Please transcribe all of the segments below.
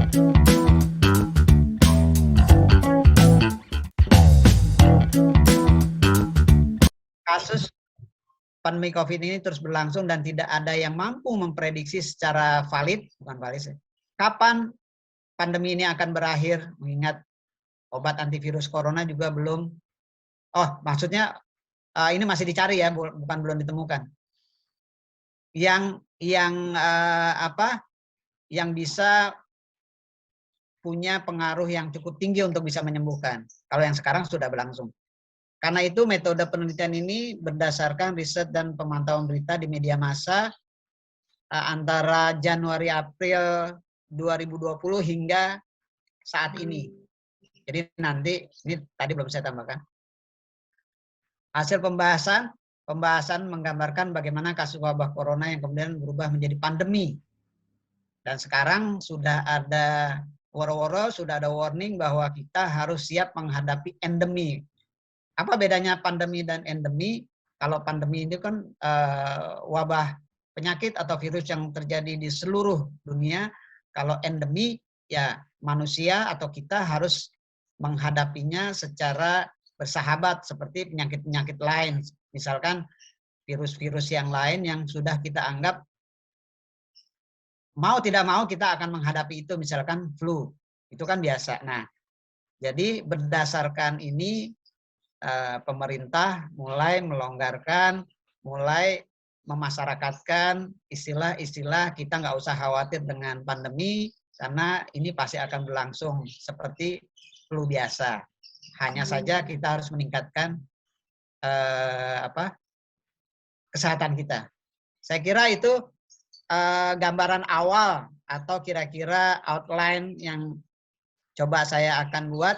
Kasus pandemi COVID ini terus berlangsung dan tidak ada yang mampu memprediksi secara valid, bukan valid sih, kapan pandemi ini akan berakhir, mengingat obat antivirus corona juga belum, maksudnya ini masih dicari ya, bukan belum ditemukan. Yang bisa punya pengaruh yang cukup tinggi untuk bisa menyembuhkan. Kalau yang sekarang sudah berlangsung. Karena itu metode penelitian ini berdasarkan riset dan pemantauan berita di media massa antara Januari-April 2020 hingga saat ini. Jadi nanti, ini tadi belum saya tambahkan. Hasil pembahasan menggambarkan bagaimana kasus wabah corona yang kemudian berubah menjadi pandemi. Dan sekarang sudah ada woro-woro, sudah ada warning bahwa kita harus siap menghadapi endemi. Apa bedanya pandemi dan endemi? Kalau pandemi itu kan wabah penyakit atau virus yang terjadi di seluruh dunia. Kalau endemi ya manusia atau kita harus menghadapinya secara bersahabat seperti penyakit-penyakit lain. Misalkan virus-virus yang lain yang sudah kita anggap mau tidak mau kita akan menghadapi itu, misalkan flu. Itu kan biasa. Nah, jadi berdasarkan ini pemerintah mulai melonggarkan, mulai memasyarakatkan istilah-istilah kita nggak usah khawatir dengan pandemi karena ini pasti akan berlangsung seperti flu biasa. Hanya saja kita harus meningkatkan kesehatan kita. Saya kira itu gambaran awal atau kira-kira outline yang coba saya akan buat.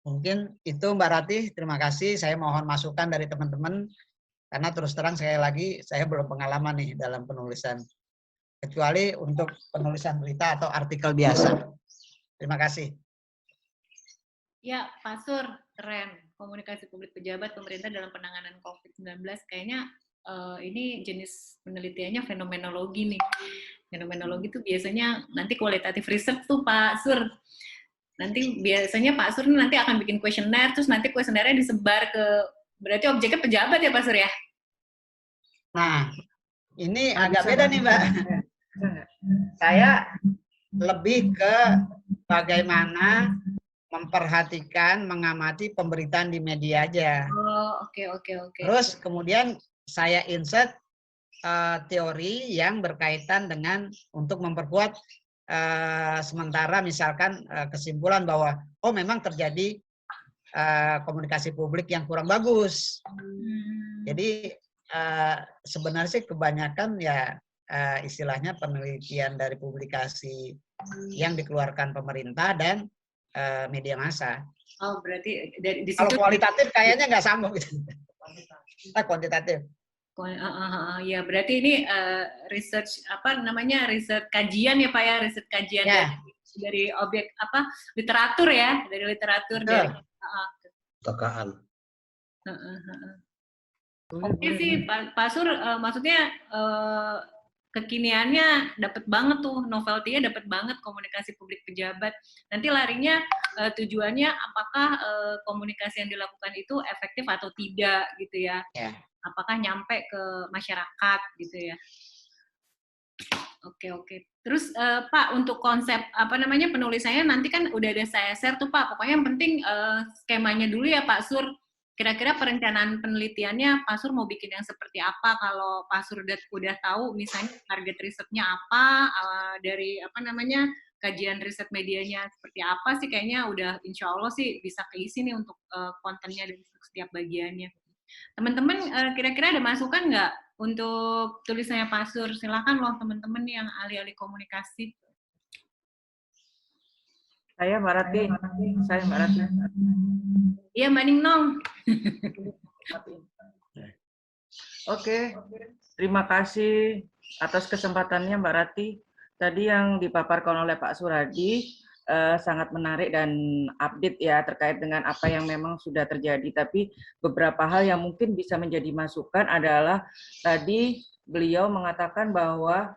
Mungkin itu Mbak Ratih, terima kasih. Saya mohon masukan dari teman-teman, karena terus terang sekali lagi saya belum pengalaman nih dalam penulisan. Kecuali untuk penulisan berita atau artikel biasa. Terima kasih. Ya, Pak Sur, keren. Komunikasi publik pejabat pemerintah dalam penanganan COVID-19. Kayaknya ini jenis penelitiannya fenomenologi nih. Fenomenologi itu biasanya nanti kualitatif riset tuh Pak Sur. Nanti biasanya Pak Sur nanti akan bikin kuesioner, terus nanti kuesionernya disebar ke, berarti objeknya pejabat ya Pak Sur ya? Nah, ini agak beda nih Mbak. Saya lebih ke bagaimana memperhatikan, mengamati pemberitaan di media aja. Oh, oke. Terus kemudian saya insert teori yang berkaitan dengan untuk memperkuat sementara misalkan kesimpulan bahwa memang terjadi komunikasi publik yang kurang bagus. Jadi sebenarnya sih kebanyakan ya istilahnya penelitian dari publikasi yang dikeluarkan pemerintah dan media massa. Oh, berarti dari di situ. Kalau kualitatif kayaknya nggak sambung gitu. Kuantitatif. Ya, berarti ini research riset kajian ya Pak ya, riset kajian dari objek literatur ya, dari literatur dari Tokaan. Oke sih Pak Sur, maksudnya kekiniannya dapat banget tuh, novelty-nya dapat banget komunikasi publik pejabat. Nanti larinya tujuannya apakah komunikasi yang dilakukan itu efektif atau tidak gitu ya. Apakah nyampe ke masyarakat gitu ya. Oke. Terus Pak, untuk konsep penulisannya nanti kan udah ada saya share tuh Pak. Pokoknya yang penting skemanya dulu ya Pak Sur. Kira-kira perencanaan penelitiannya Pak Sur mau bikin yang seperti apa? Kalau Pak Sur udah tahu misalnya target risetnya apa, dari kajian riset medianya seperti apa sih, kayaknya udah insya Allah sih bisa keisi nih untuk kontennya dan setiap bagiannya. Teman-teman kira-kira ada masukan nggak untuk tulisannya Pak Sur? Silakan loh teman-teman yang ahli-ahli komunikasi. Saya Mbak Ratih. Iya Mbak Ningnong. Oke, terima kasih atas kesempatannya Mbak Ratih. Tadi yang dipaparkan oleh Pak Suradi sangat menarik dan update ya terkait dengan apa yang memang sudah terjadi. Tapi beberapa hal yang mungkin bisa menjadi masukan adalah tadi beliau mengatakan bahwa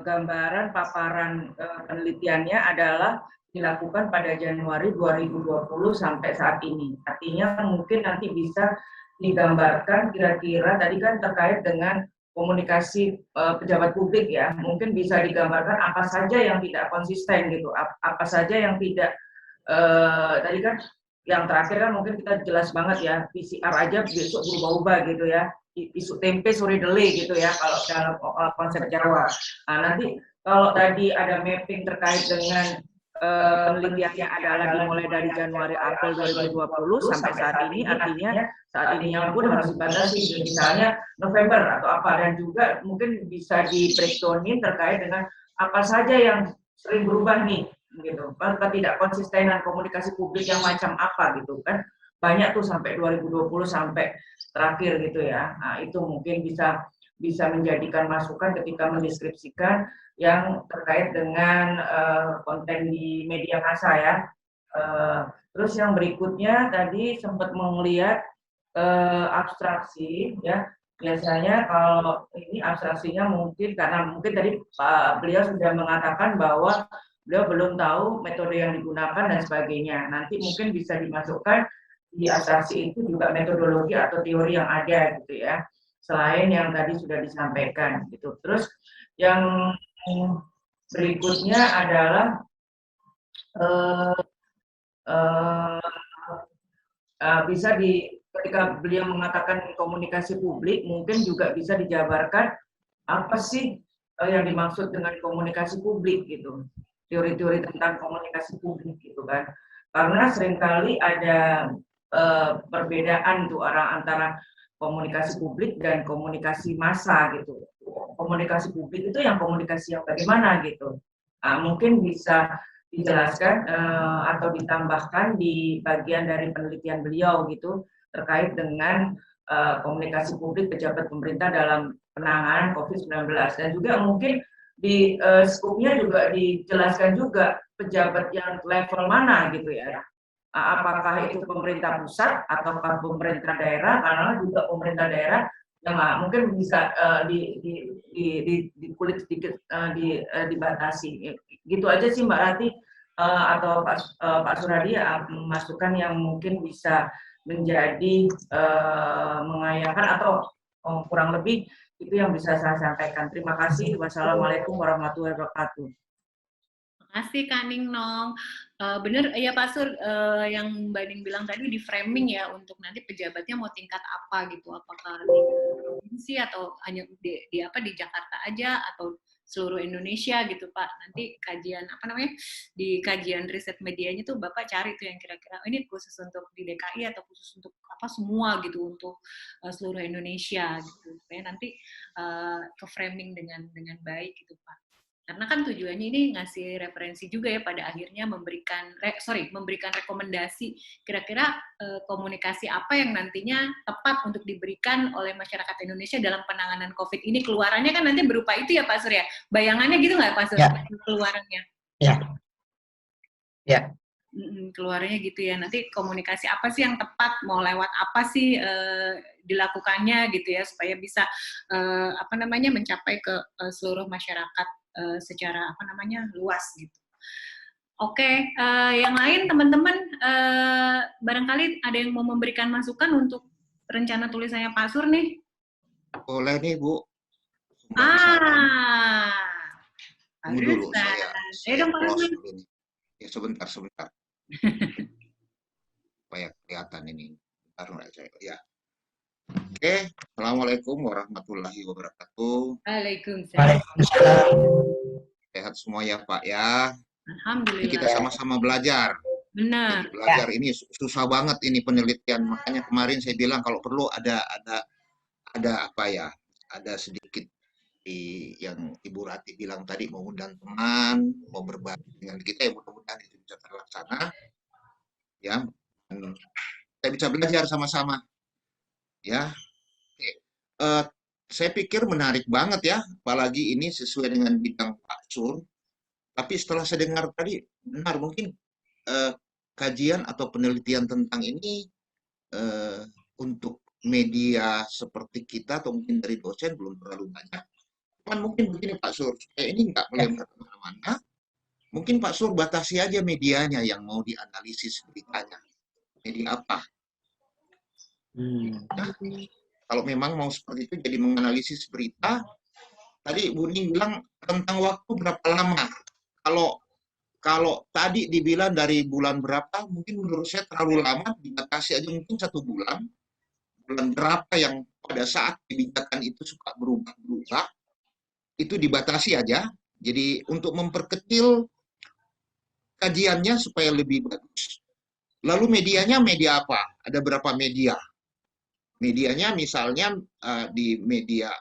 gambaran paparan penelitiannya adalah dilakukan pada Januari 2020 sampai saat ini. Artinya mungkin nanti bisa digambarkan kira-kira tadi kan terkait dengan komunikasi pejabat publik ya, mungkin bisa digambarkan apa saja yang tidak konsisten gitu, apa saja yang tidak tadi kan yang terakhir kan mungkin kita jelas banget ya, PCR aja besok berubah-ubah gitu ya, isu tempe sore dele gitu ya kalau dalam konsep Jawa. Nah, nanti kalau tadi ada mapping terkait dengan penelitiannya adalah dimulai dari Januari April 2020 sampai saat ini, artinya saat ini yang pun harus dibatasi misalnya November atau apa, dan juga mungkin bisa di breakdownin terkait dengan apa saja yang sering berubah nih gitu, tidak konsistenan komunikasi publik yang macam apa gitu kan, banyak tuh sampai 2020 sampai terakhir gitu ya. Nah, itu mungkin bisa menjadikan masukan ketika mendeskripsikan yang terkait dengan konten di media massa ya. Terus yang berikutnya tadi sempat melihat abstraksi ya. Biasanya kalau ini abstraksinya mungkin karena mungkin tadi beliau sudah mengatakan bahwa beliau belum tahu metode yang digunakan dan sebagainya. Nanti mungkin bisa dimasukkan di abstraksi itu juga metodologi atau teori yang ada gitu ya. Selain yang tadi sudah disampaikan gitu. Terus yang berikutnya adalah bisa ketika beliau mengatakan komunikasi publik, mungkin juga bisa dijabarkan apa sih yang dimaksud dengan komunikasi publik gitu, teori-teori tentang komunikasi publik gitu kan, karena seringkali ada perbedaan tuh antara komunikasi publik dan komunikasi massa gitu. Komunikasi publik itu yang komunikasi yang bagaimana gitu. Nah, mungkin bisa dijelaskan atau ditambahkan di bagian dari penelitian beliau gitu terkait dengan komunikasi publik pejabat pemerintah dalam penanganan COVID-19, dan juga mungkin di skupnya juga dijelaskan juga pejabat yang level mana gitu ya. Apakah itu pemerintah pusat ataukah pemerintah daerah, karena juga pemerintah daerah yang mungkin bisa dikulik sedikit dibatasi. Gitu aja sih Mbak Rati atau Pak Suradi masukan yang mungkin bisa menjadi mengayakan atau kurang lebih itu yang bisa saya sampaikan. Terima kasih. Wassalamualaikum warahmatullahi wabarakatuh. Terima kasih Kak Ningnong. Bener ya Pak Sur, yang Mbak Ning bilang tadi di framing ya untuk nanti pejabatnya mau tingkat apa gitu, apakah di provinsi atau hanya di Jakarta aja atau seluruh Indonesia gitu Pak. Nanti kajian di kajian riset medianya tuh Bapak cari tuh yang kira-kira ini khusus untuk di DKI atau khusus untuk apa semua gitu untuk seluruh Indonesia gitu supaya nanti ke framing dengan baik gitu Pak. Karena kan tujuannya ini ngasih referensi juga ya pada akhirnya memberikan rekomendasi kira-kira komunikasi apa yang nantinya tepat untuk diberikan oleh masyarakat Indonesia dalam penanganan COVID ini. Keluarannya kan nanti berupa itu ya Pak Surya. Bayangannya gitu nggak Pak Surya? Ya. Keluarannya? Ya. Ya. Keluarnya gitu ya. Nanti komunikasi apa sih yang tepat, mau lewat apa sih dilakukannya gitu ya supaya bisa mencapai ke seluruh masyarakat secara luas gitu. Oke, yang lain teman-teman barangkali ada yang mau memberikan masukan untuk rencana tulisannya Pak Sur nih? Boleh nih Bu. Tunggu dulu saya close dulu nih. Ya sebentar. Supaya kelihatan ini. Ya. Oke, Assalamualaikum warahmatullahi wabarakatuh. Waalaikumsalam. Sehat semua ya Pak ya. Alhamdulillah. Ini kita sama-sama belajar. Benar. Jadi belajar ini susah banget ini penelitian. Makanya kemarin saya bilang kalau perlu ada sedikit yang Ibu Rati bilang tadi, mau undang teman, mau berbagi dengan kita, ya mudah-mudahan itu bisa terlaksana. Ya, kita bisa belajar sama-sama. Ya, saya pikir menarik banget ya, apalagi ini sesuai dengan bidang Pak Sur. Tapi setelah saya dengar tadi, benar mungkin kajian atau penelitian tentang ini untuk media seperti kita atau mungkin dari dosen belum terlalu banyak. Cuman mungkin begini Pak Sur, supaya ini nggak melebar kemana-mana, mungkin Pak Sur batasi aja medianya yang mau dianalisis beritanya. Media apa? Nah, kalau memang mau seperti itu, jadi menganalisis berita, tadi Bu Ning bilang tentang waktu berapa lama. Kalau tadi dibilang dari bulan berapa, mungkin menurut saya terlalu lama, dibatasi aja mungkin 1 bulan. Bulan berapa yang pada saat kebijakan itu suka berubah-berubah, itu dibatasi aja. Jadi untuk memperkecil kajiannya supaya lebih bagus. Lalu medianya media apa? Ada berapa media? Medianya misalnya di media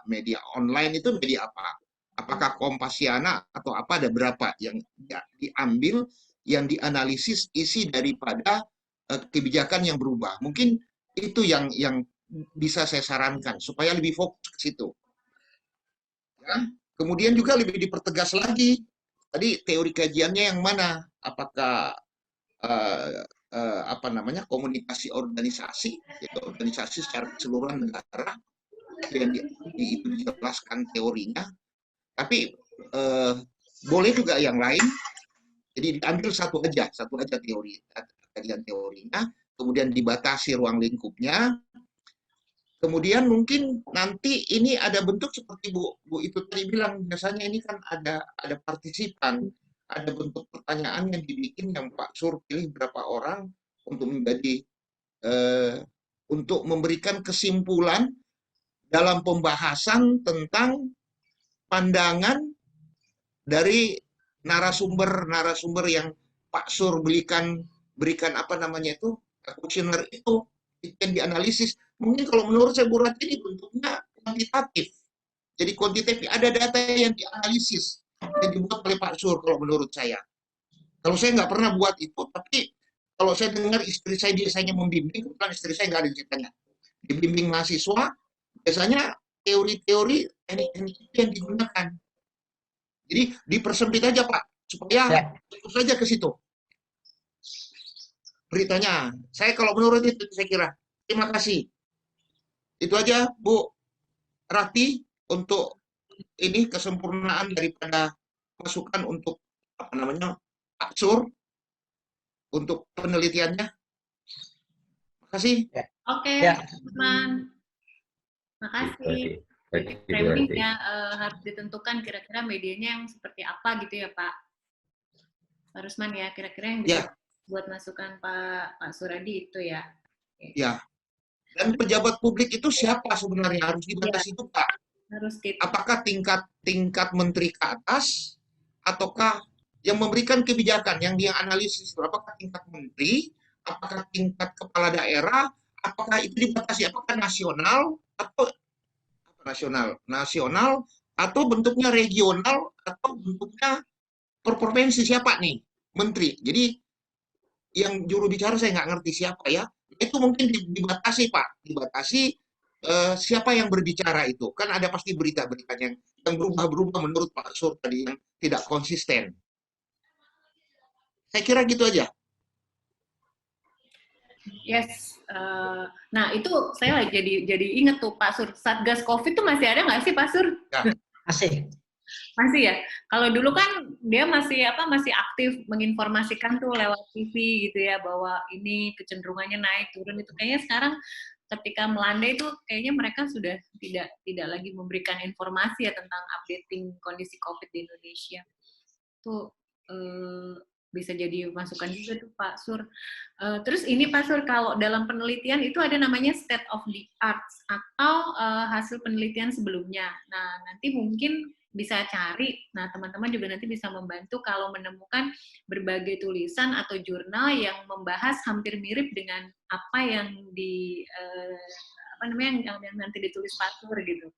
online itu media apa? Apakah Kompasiana atau apa, ada berapa yang diambil, yang dianalisis isi daripada kebijakan yang berubah. Mungkin itu yang bisa saya sarankan supaya lebih fokus ke situ. Ya. Kemudian juga lebih dipertegas lagi. Tadi teori kajiannya yang mana? Apakah komunikasi organisasi, yaitu organisasi secara keseluruhan negara, yang itu dijelaskan teorinya. Tapi boleh juga yang lain. Jadi diambil satu aja teori, kajian teorinya, kemudian dibatasi ruang lingkupnya. Kemudian mungkin nanti ini ada bentuk seperti Bu itu tadi bilang, biasanya ini kan ada partisipan, ada bentuk pertanyaan yang dibikin, yang Pak Sur pilih berapa orang untuk menjadi untuk memberikan kesimpulan dalam pembahasan tentang pandangan dari narasumber yang Pak Sur berikan kuesioner itu yang dianalisis. Mungkin kalau menurut saya Bu Ratih ini bentuknya kuantitatif. Jadi kuantitatif, ada data yang dianalisis, yang dibuat oleh Pak Sur kalau menurut saya. Kalau saya nggak pernah buat itu, tapi kalau saya dengar istri saya biasanya membimbing, kebetulan istri saya nggak ada ceritanya, dibimbing mahasiswa, biasanya teori-teori teknik yang digunakan. Jadi dipersempit aja Pak, supaya fokus saja ke situ beritanya. Saya kalau menurut itu, saya kira. Terima kasih. Itu aja Bu Rati untuk ini kesempurnaan daripada masukan untuk Pak Sur untuk penelitiannya. Terima kasih. Oke, teman. Makasih. Framingnya harus ditentukan kira-kira medianya yang seperti apa gitu ya Pak Rusman ya, kira-kira yang bisa buat masukan Pak Suradi itu ya. Ya. Dan pejabat publik itu siapa sebenarnya, harus dibatasi itu Pak? Harus gitu. Apakah tingkat menteri ke atas, ataukah yang memberikan kebijakan yang dia analisis itu, apakah tingkat menteri, apakah tingkat kepala daerah, apakah itu dibatasi, apakah nasional atau bentuknya regional atau bentuknya per provinsi, siapa nih menteri? Jadi yang juru bicara saya nggak ngerti siapa ya. Itu mungkin dibatasi Pak, siapa yang berbicara itu. Kan ada pasti berita-berita yang berubah-berubah menurut Pak Sur tadi, yang tidak konsisten. Saya kira gitu aja. Yes. Nah itu saya jadi inget tuh Pak Sur, Satgas COVID tuh masih ada nggak sih Pak Sur? Ya. Masih ya. Kalau dulu kan dia masih aktif menginformasikan tuh lewat TV gitu ya, bahwa ini kecenderungannya naik turun. Itu kayaknya sekarang ketika melandai itu kayaknya mereka sudah tidak lagi memberikan informasi ya tentang updating kondisi COVID di Indonesia. Tuh bisa jadi masukan juga tuh Pak Sur. Terus ini Pak Sur, kalau dalam penelitian itu ada namanya state of the art atau hasil penelitian sebelumnya. Nah, nanti mungkin bisa cari, nah teman-teman juga nanti bisa membantu kalau menemukan berbagai tulisan atau jurnal yang membahas hampir mirip dengan apa yang yang nanti ditulis Pak Sur gitu.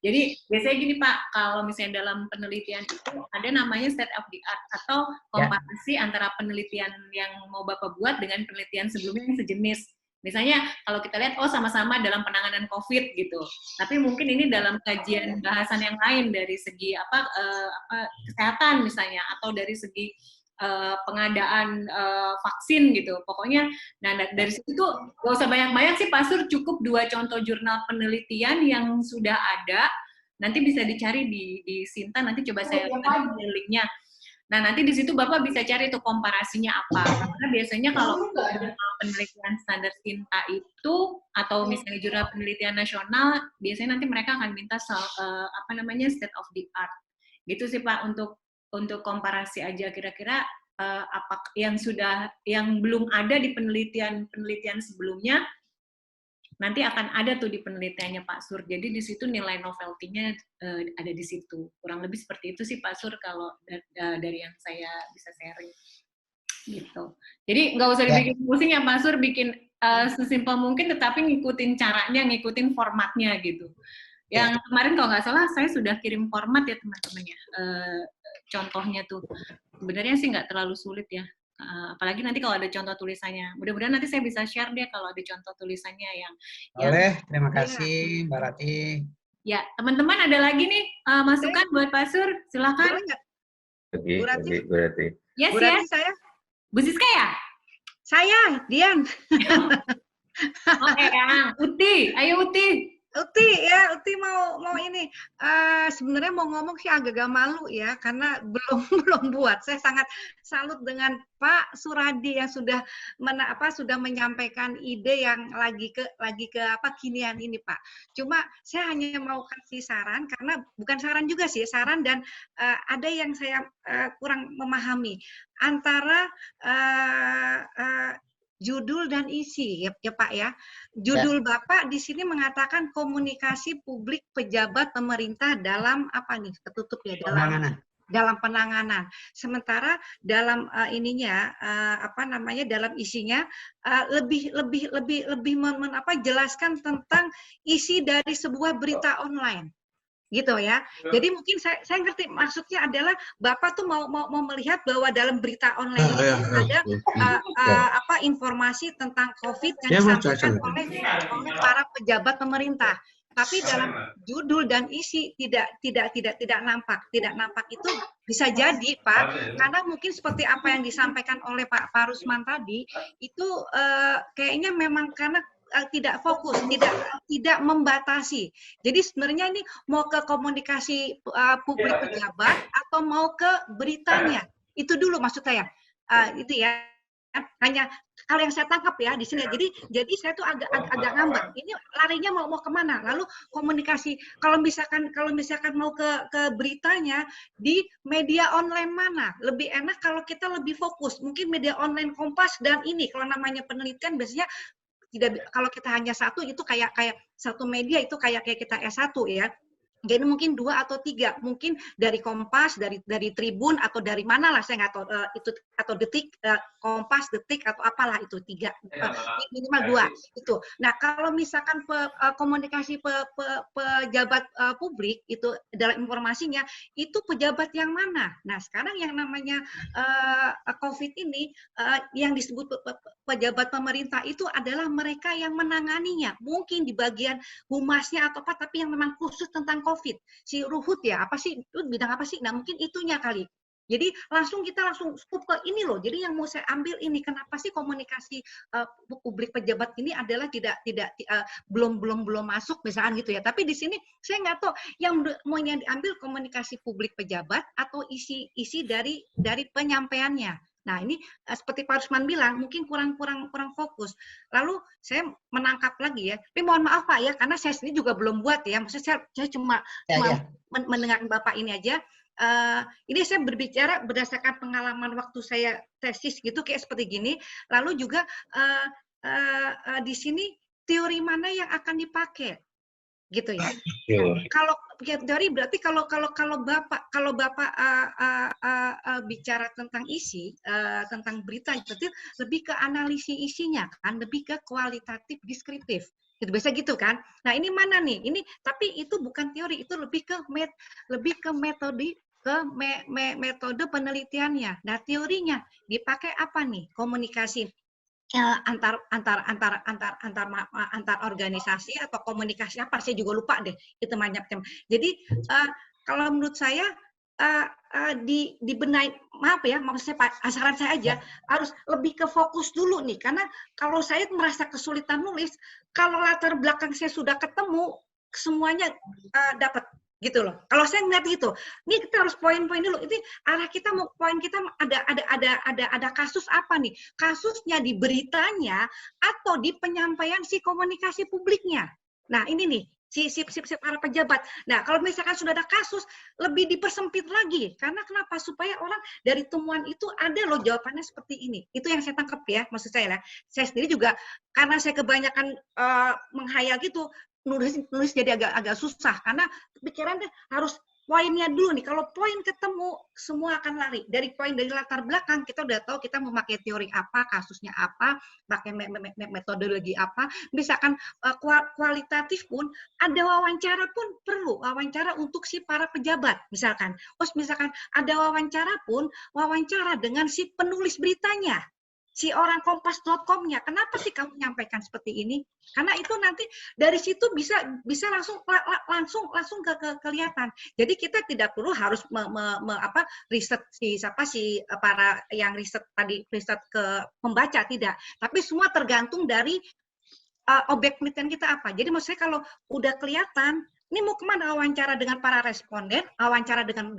Jadi biasanya gini Pak, kalau misalnya dalam penelitian itu ada namanya state of the art atau komparasi antara penelitian yang mau Bapak buat dengan penelitian sebelumnya yang sejenis. Misalnya kalau kita lihat, sama-sama dalam penanganan COVID gitu, tapi mungkin ini dalam kajian bahasan yang lain dari segi kesehatan misalnya, atau dari segi pengadaan vaksin gitu. Pokoknya, nah dari situ tuh gak usah banyak-banyak sih Pak Sur, cukup 2 contoh jurnal penelitian yang sudah ada. Nanti bisa dicari di Sinta, nanti coba saya linknya. Nah, nanti di situ Bapak bisa cari tuh komparasinya apa. Karena biasanya kalau penelitian standar Sinta itu, atau misalnya jurnal penelitian nasional, biasanya nanti mereka akan minta state of the art. Gitu sih Pak, untuk komparasi aja kira-kira apa yang belum ada di penelitian sebelumnya, nanti akan ada tuh di penelitiannya Pak Sur. Jadi di situ nilai novelty-nya ada di situ. Kurang lebih seperti itu sih Pak Sur kalau dari yang saya bisa sharing. Gitu. Jadi nggak usah dibikin pusing ya Pak Sur, bikin sesimpel mungkin, tetapi ngikutin caranya, ngikutin formatnya gitu. Yang kemarin kalau nggak salah saya sudah kirim format ya teman-teman ya. Contohnya tuh sebenarnya sih nggak terlalu sulit ya. Apalagi nanti kalau ada contoh tulisannya. Mudah-mudahan nanti saya bisa share deh kalau ada contoh tulisannya yang Boleh, terima kasih Mbak Rati. Ya, teman-teman ada lagi nih masukan buat Pak Sur, silakan. Bu Rati. Yes, Bu Rati, saya. Bu Siska ya? Saya, Dian. Oke, Uti, ayo Uti. Uti mau ini. Sebenarnya mau ngomong sih agak malu ya, karena belum buat. Saya sangat salut dengan Pak Suradi yang sudah menyampaikan ide yang lagi ke kinian ini Pak. Cuma saya hanya mau kasih saran, karena bukan saran juga sih, saran dan ada yang saya kurang memahami antara judul dan isi ya Pak ya. Judul Bapak di sini mengatakan komunikasi publik pejabat pemerintah dalam apa nih? Ketutup ya, dalam penanganan. Sementara dalam dalam isinya lebih jelaskan tentang isi dari sebuah berita online. Gitu ya. Jadi mungkin saya ngerti maksudnya adalah Bapak tuh mau melihat bahwa dalam berita online ini ada informasi tentang COVID yang disampaikan oleh para pejabat pemerintah. Tapi dalam judul dan isi tidak nampak. Tidak nampak itu bisa jadi Pak, karena mungkin seperti apa yang disampaikan oleh Pak Rusman tadi itu kayaknya memang karena tidak fokus, tidak membatasi. Jadi sebenarnya ini mau ke komunikasi publik pejabat atau mau ke beritanya. Itu dulu maksud saya. Itu ya. Hanya kalau yang saya tangkap ya di sini. Jadi saya tuh agak ngambang. Ini larinya mau kemana? Lalu komunikasi kalau misalkan mau ke beritanya di media online mana? Lebih enak kalau kita lebih fokus. Mungkin media online Kompas dan ini kalau namanya penelitian biasanya tidak, kalau kita hanya satu itu kayak satu media itu kayak kita S1 ya. Jadi mungkin 2 atau 3, mungkin dari Kompas, dari Tribun atau dari mana lah saya nggak tahu itu, atau Detik, Kompas, Detik atau apalah itu 3, minimal 2 itu. Nah kalau misalkan komunikasi pejabat publik itu dalam informasinya itu pejabat yang mana? Nah sekarang yang namanya COVID ini yang disebut pejabat pemerintah itu adalah mereka yang menanganinya, mungkin di bagian humasnya atau apa, tapi yang memang khusus tentang COVID. Si Ruhut ya, apa sih, itu bidang apa sih? Nah mungkin itunya kali. Jadi kita langsung scoop ke ini loh. Jadi yang mau saya ambil ini, kenapa sih komunikasi publik pejabat ini adalah belum masuk misalkan gitu ya. Tapi di sini saya nggak tahu yang mau diambil komunikasi publik pejabat atau isi dari penyampaiannya. Nah ini seperti Pak Rusman bilang mungkin kurang fokus. Lalu saya menangkap lagi ya. Tapi mohon maaf Pak ya, karena saya sendiri juga belum buat ya. Maksudnya saya cuma mendengarkan Bapak ini aja. Ini saya berbicara berdasarkan pengalaman waktu saya tesis gitu kayak seperti gini. Lalu juga di sini teori mana yang akan dipakai gitu ya. Kalau teori berarti kalau Bapak bicara tentang isi tentang berita berarti lebih ke analisis isinya kan, lebih ke kualitatif deskriptif. Itu biasa gitu kan. Nah, ini mana nih? Ini tapi itu bukan teori, itu lebih ke metode penelitiannya. Nah, teorinya dipakai apa nih? Komunikasi antar organisasi atau komunikasi apa, saya juga lupa deh, itu macam. Jadi kalau menurut saya dibenahi, maaf ya, maksud saya Pak, saran saya aja harus lebih ke fokus dulu nih, karena kalau saya merasa kesulitan nulis, kalau latar belakang saya sudah ketemu semuanya dapat. gitu loh. Kalau saya ngeliat gitu, ini kita harus poin-poin dulu. Ini arah kita mau poin kita ada kasus apa nih? Kasusnya di beritanya atau di penyampaian si komunikasi publiknya. Nah ini nih si para pejabat. Nah kalau misalkan sudah ada kasus lebih dipersempit lagi. Karena kenapa? Supaya orang dari temuan itu ada loh jawabannya seperti ini. Itu yang saya tangkap ya, maksud saya lah. Saya sendiri juga karena saya kebanyakan menghayal gitu. Nulis jadi agak susah karena pikirannya harus poinnya dulu nih. Kalau poin ketemu semua akan lari. Dari latar belakang kita udah tahu kita memakai teori apa, kasusnya apa, pakai metodologi apa. Misalkan kualitatif pun ada wawancara pun perlu wawancara untuk si para pejabat misalkan. Terus misalkan ada wawancara pun wawancara dengan si penulis beritanya. Si orang kompas.com-nya, kenapa sih kamu menyampaikan seperti ini? Karena itu nanti dari situ bisa langsung kelihatan. Jadi kita tidak perlu harus riset para yang riset ke pembaca, tidak. Tapi semua tergantung dari objek penelitian kita apa. Jadi maksudnya kalau udah kelihatan ini mau kemana, wawancara dengan para responden, wawancara dengan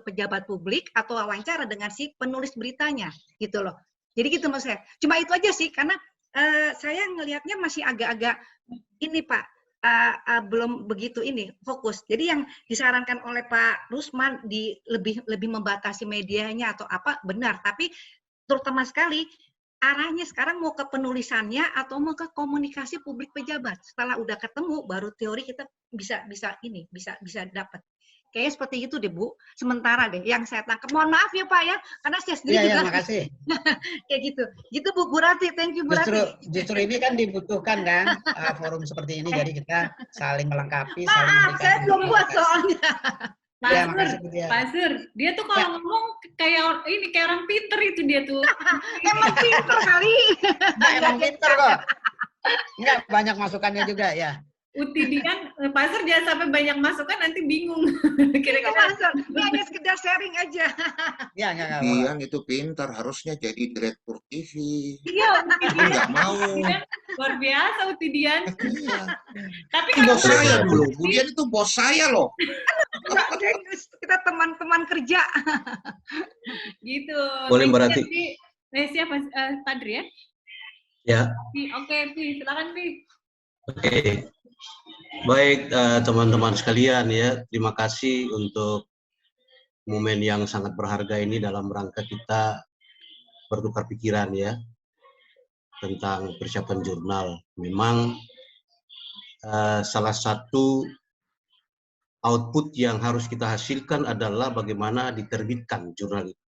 pejabat publik, atau wawancara dengan si penulis beritanya, gitu loh. Jadi gitu mas saya. Cuma itu aja sih, karena saya ngelihatnya masih agak-agak ini Pak, belum begitu ini fokus. Jadi yang disarankan oleh Pak Rusman lebih membatasi medianya atau apa benar, tapi terutama sekali arahnya sekarang mau ke penulisannya atau mau ke komunikasi publik pejabat. Setelah udah ketemu, baru teori kita bisa dapat. Kayaknya seperti itu deh Bu, sementara deh yang saya tangkap. Mohon maaf ya Pak ya, karena saya sendiri juga. Iya, makasih. Kayak gitu. Gitu Bu Rati, thank you Bu Rati. Justru ini kan dibutuhkan kan forum seperti ini, jadi kita saling melengkapi. Maaf, saya belum buat soalnya. Pak Sur, dia tuh kalau ngomong kayak orang pinter itu dia tuh. Emang pinter kali. Emang pinter kok. Enggak, banyak masukannya juga ya. Utidian, Pak Sur jangan sampai banyak masukan nanti bingung. Kira-kira ini hanya sekedar sharing aja. Ya, enggak. Utidian itu pintar, harusnya jadi direktur TV. Iya, Utidian nggak mau. Luar biasa Utidian. Tapi itu bos saya dulu, Utidian itu bos saya loh. Kita teman-teman kerja. Gitu. Boleh Mbak Rati. Siapa? Pak Dri ya? Ya. Oke, Pi, silakan Pi. Oke. Baik teman-teman sekalian ya, terima kasih untuk momen yang sangat berharga ini dalam rangka kita bertukar pikiran ya tentang persiapan jurnal. Memang salah satu output yang harus kita hasilkan adalah bagaimana diterbitkan jurnal itu.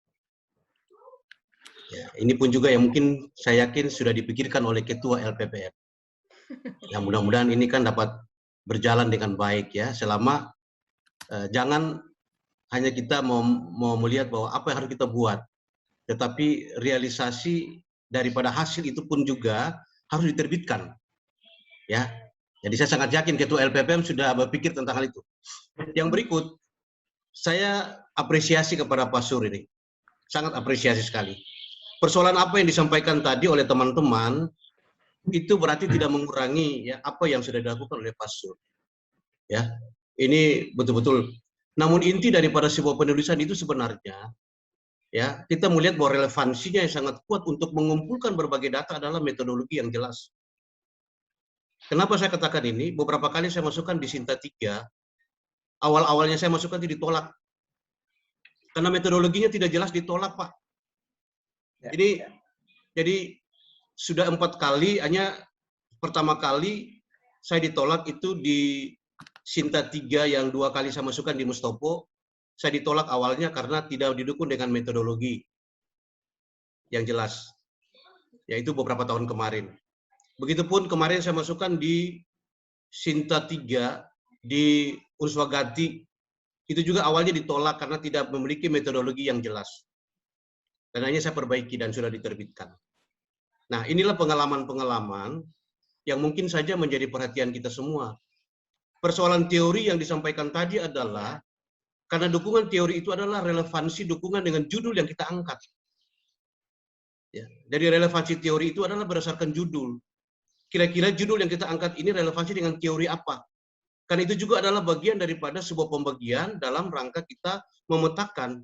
Ya, ini pun juga yang mungkin saya yakin sudah dipikirkan oleh Ketua LPPM. Ya, mudah-mudahan ini kan dapat berjalan dengan baik ya, selama jangan hanya kita mau melihat bahwa apa yang harus kita buat, tetapi realisasi daripada hasil itu pun juga harus diterbitkan. Ya, jadi saya sangat yakin Ketua LPPM sudah berpikir tentang hal itu. Yang berikut, saya apresiasi kepada Pak Sur ini, sangat apresiasi sekali. Persoalan apa yang disampaikan tadi oleh teman-teman itu berarti tidak mengurangi ya apa yang sudah dilakukan oleh Pak Sur. Ya, ini betul-betul. Namun inti daripada sebuah penulisan itu sebenarnya, ya kita melihat bahwa relevansinya yang sangat kuat untuk mengumpulkan berbagai data adalah metodologi yang jelas. Kenapa saya katakan ini? Beberapa kali saya masukkan di Sinta 3, awal-awalnya saya masukkan itu ditolak. Karena metodologinya tidak jelas, ditolak Pak. Jadi sudah 4 kali, hanya pertama kali saya ditolak itu di Sinta 3 yang 2 kali saya masukkan di Mustopo. Saya ditolak awalnya karena tidak didukung dengan metodologi yang jelas. Yaitu beberapa tahun kemarin. Begitupun kemarin saya masukkan di Sinta 3 di Unswagati. Itu juga awalnya ditolak karena tidak memiliki metodologi yang jelas. Dan hanya saya perbaiki dan sudah diterbitkan. Nah, inilah pengalaman-pengalaman yang mungkin saja menjadi perhatian kita semua. Persoalan teori yang disampaikan tadi adalah, karena dukungan teori itu adalah relevansi dukungan dengan judul yang kita angkat. Ya, jadi relevansi teori itu adalah berdasarkan judul. Kira-kira judul yang kita angkat ini relevansi dengan teori apa? Karena itu juga adalah bagian daripada sebuah pembagian dalam rangka kita memetakan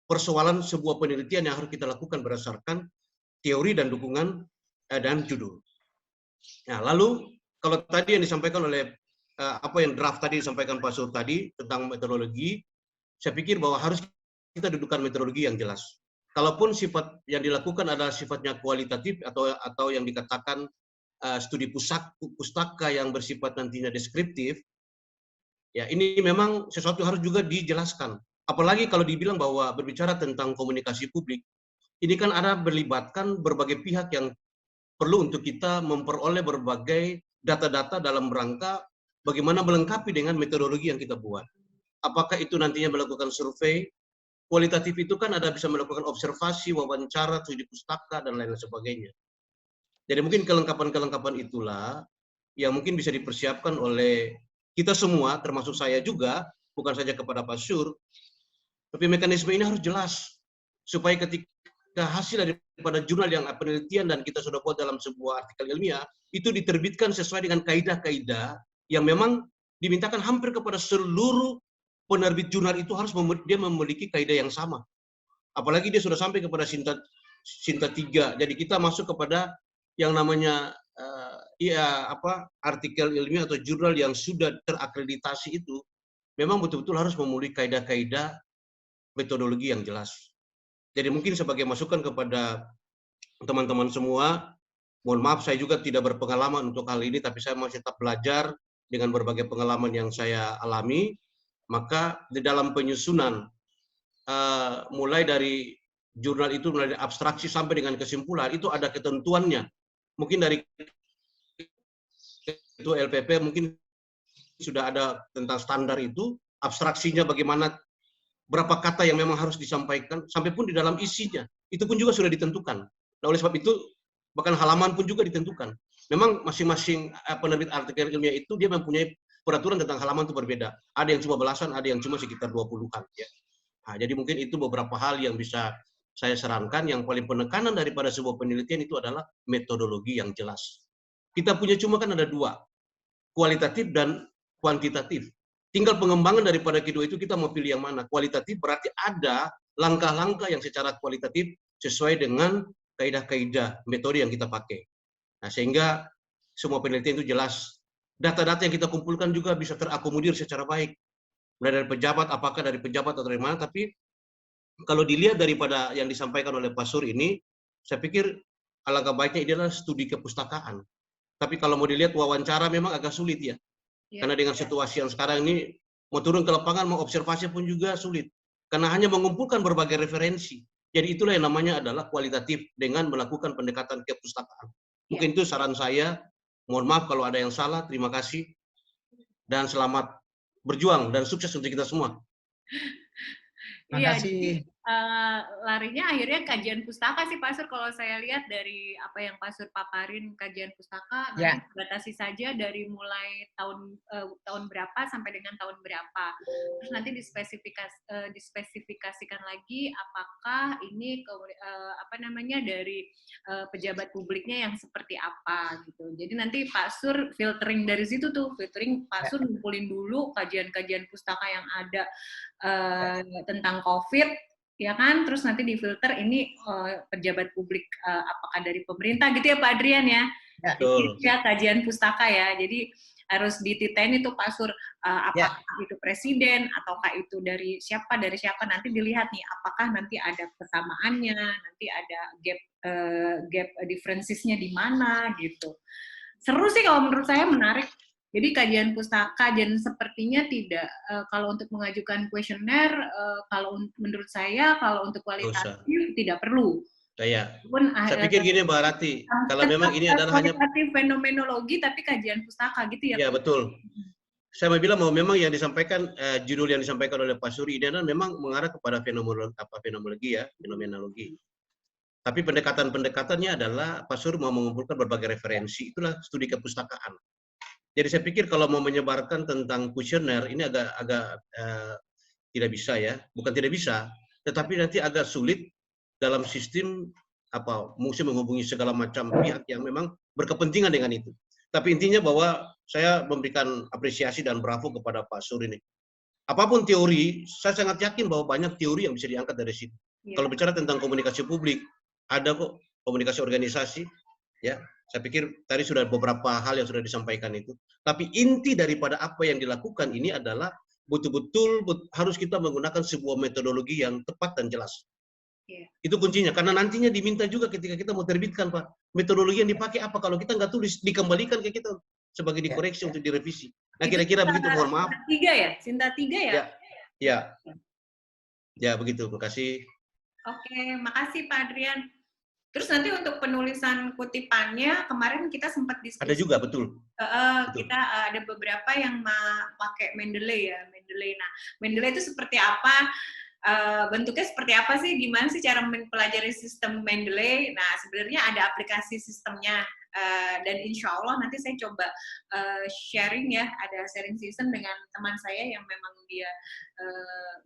persoalan sebuah penelitian yang harus kita lakukan berdasarkan teori dan dukungan dan judul. Nah, lalu kalau tadi yang disampaikan oleh apa yang draft tadi disampaikan Pak Sur tadi tentang metodologi, saya pikir bahwa harus kita dudukan metodologi yang jelas. Kalaupun sifat yang dilakukan adalah sifatnya kualitatif atau yang dikatakan studi pustaka yang bersifat nantinya deskriptif, ya ini memang sesuatu harus juga dijelaskan. Apalagi kalau dibilang bahwa berbicara tentang komunikasi publik, ini kan ada melibatkan berbagai pihak yang perlu untuk kita memperoleh berbagai data-data dalam rangka bagaimana melengkapi dengan metodologi yang kita buat. Apakah itu nantinya melakukan survei? Kualitatif itu kan ada bisa melakukan observasi, wawancara, studi pustaka, dan lain sebagainya. Jadi mungkin kelengkapan-kelengkapan itulah yang mungkin bisa dipersiapkan oleh kita semua, termasuk saya juga, bukan saja kepada Pak Sur, tapi mekanisme ini harus jelas, supaya ketika hasil daripada jurnal yang penelitian dan kita sudah buat dalam sebuah artikel ilmiah, itu diterbitkan sesuai dengan kaidah-kaidah yang memang dimintakan hampir kepada seluruh penerbit jurnal itu harus dia memiliki kaidah yang sama. Apalagi dia sudah sampai kepada Sinta 3. Jadi kita masuk kepada yang namanya artikel ilmiah atau jurnal yang sudah terakreditasi itu, memang betul-betul harus memiliki kaidah-kaidah metodologi yang jelas. Jadi mungkin sebagai masukan kepada teman-teman semua, mohon maaf saya juga tidak berpengalaman untuk hal ini, tapi saya masih tetap belajar dengan berbagai pengalaman yang saya alami. Maka di dalam penyusunan mulai dari jurnal itu, mulai dari abstraksi sampai dengan kesimpulan, itu ada ketentuannya. Mungkin dari itu LPP mungkin sudah ada tentang standar itu, abstraksinya bagaimana, berapa kata yang memang harus disampaikan, sampai pun di dalam isinya, itu pun juga sudah ditentukan. Nah, oleh sebab itu, bahkan halaman pun juga ditentukan. Memang masing-masing penerbit artikel ilmiah itu dia mempunyai peraturan tentang halaman itu berbeda. Ada yang cuma belasan, ada yang cuma sekitar 20-an. Ya. Nah, jadi mungkin itu beberapa hal yang bisa saya sarankan. Yang paling penekanan daripada sebuah penelitian itu adalah metodologi yang jelas. Kita punya cuma kan ada dua, kualitatif dan kuantitatif. Tinggal pengembangan daripada kedua itu kita mau pilih yang mana. Kualitatif berarti ada langkah-langkah yang secara kualitatif sesuai dengan kaidah-kaidah metode yang kita pakai. Nah, sehingga semua penelitian itu jelas. Data-data yang kita kumpulkan juga bisa terakomodir secara baik. Mulai dari pejabat, apakah dari pejabat atau dari mana, tapi kalau dilihat daripada yang disampaikan oleh Pak Sur ini, saya pikir alangkah baiknya ini adalah studi kepustakaan. Tapi kalau mau dilihat wawancara memang agak sulit ya. Karena dengan situasi yang sekarang ini, mau turun ke lapangan, mau observasi pun juga sulit. Karena hanya mengumpulkan berbagai referensi. Jadi itulah yang namanya adalah kualitatif dengan melakukan pendekatan kepustakaan. Mungkin itu saran saya. Mohon maaf kalau ada yang salah, terima kasih. Dan selamat berjuang dan sukses untuk kita semua. Terima kasih. Larinya akhirnya kajian pustaka sih Pak Sur, kalau saya lihat dari apa yang Pak Sur paparin, kajian pustaka, nanti batasi saja dari mulai tahun berapa sampai dengan tahun berapa. Terus nanti dispesifikasikan lagi apakah ini dari pejabat publiknya yang seperti apa gitu. Jadi nanti Pak Sur filtering dari situ tuh, Pak Sur ngumpulin dulu kajian-kajian pustaka yang ada tentang COVID, ya kan, terus nanti difilter ini pejabat publik apakah dari pemerintah gitu ya Pak Adrian ya. Jadi ya kajian pustaka ya. Jadi harus dititen itu Pak Sur apakah itu presiden ataukah itu dari siapa nanti dilihat nih apakah nanti ada persamaannya, nanti ada gap differences-nya di mana gitu. Seru sih kalau menurut saya, menarik. Jadi kajian pustaka dan sepertinya tidak, kalau untuk mengajukan kuesioner, kalau menurut saya, kalau untuk kualitatif tidak perlu. Saya pikir gini Mbak Rati, kalau memang ini adalah hanya fenomenologi tapi kajian pustaka gitu ya. Ya betul. Saya mau bilang bahwa memang yang disampaikan, judul yang disampaikan oleh Pak Suri ini adalah memang mengarah kepada fenomenologi ya, fenomenologi. Tapi pendekatan-pendekatannya adalah Pak Suri mau mengumpulkan berbagai referensi, itulah studi kepustakaan. Jadi saya pikir kalau mau menyebarkan tentang kuesioner ini agak tidak bisa ya, bukan tidak bisa, tetapi nanti agak sulit dalam sistem mesti menghubungi segala macam pihak yang memang berkepentingan dengan itu. Tapi intinya bahwa saya memberikan apresiasi dan bravo kepada Pak Sur ini. Apapun teori, saya sangat yakin bahwa banyak teori yang bisa diangkat dari situ. Kalau bicara tentang komunikasi publik, ada kok komunikasi organisasi, ya. Saya pikir tadi sudah beberapa hal yang sudah disampaikan itu. Tapi inti daripada apa yang dilakukan ini adalah betul-betul harus kita menggunakan sebuah metodologi yang tepat dan jelas. Itu kuncinya, karena nantinya diminta juga ketika kita mau terbitkan, Pak, metodologi yang dipakai apa, kalau kita nggak tulis, dikembalikan ke kita sebagai dikoreksi untuk direvisi. Nah, kira-kira begitu, mohon maaf. Sinta 3 ya? Ya, begitu, terima kasih. Oke, makasih Pak Adrian. Terus nanti untuk penulisan kutipannya, kemarin kita sempat diskusi. Ada juga, betul. Kita ada beberapa yang pakai Mendeley ya, Mendeley. Nah, Mendeley itu seperti apa? Bentuknya seperti apa sih? Gimana sih cara mempelajari sistem Mendeley? Nah, sebenarnya ada aplikasi sistemnya. Dan insya Allah nanti saya coba sharing ya, ada sharing season dengan teman saya yang memang dia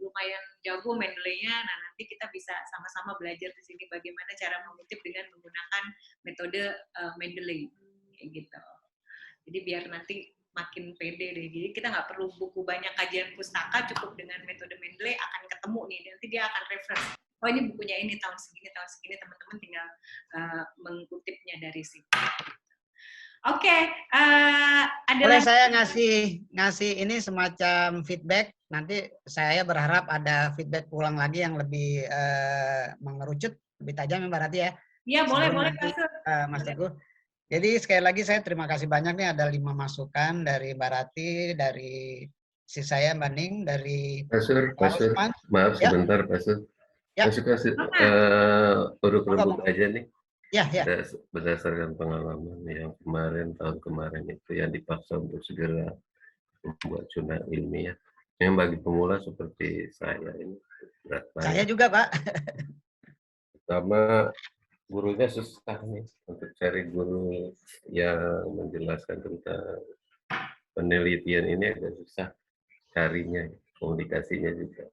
lumayan jago Mendeley-nya. Nah, nanti kita bisa sama-sama belajar di sini bagaimana cara mengutip dengan menggunakan metode Mendeley, kayak gitu. Jadi biar nanti makin pede deh. Jadi kita nggak perlu buku banyak kajian pustaka, cukup dengan metode Mendeley akan ketemu nih. Nanti dia akan reference. Oh ini bukunya ini tahun segini, teman-teman tinggal mengutipnya dari situ. Oke, boleh saya ngasih ini semacam feedback. Nanti saya berharap ada feedback ulang lagi yang lebih mengerucut, lebih tajam, Mbak Rati ya. Iya boleh nanti, Mas Teguh. Jadi sekali lagi saya terima kasih banyak nih, ada 5 masukan dari Mbak Rati, dari si saya Mbak Ning, dari Pak Sur, maaf sebentar Pak Sur. Masuk kasih uruk-uruk aja nih. Ya. Berdasarkan pengalaman yang tahun kemarin itu yang dipaksa untuk segera membuat jurnal ilmiah. Yang bagi pemula seperti saya ini berat banget. Saya juga, Pak. Pertama, gurunya susah nih untuk cari guru yang menjelaskan tentang penelitian ini, agak susah carinya, komunikasinya juga.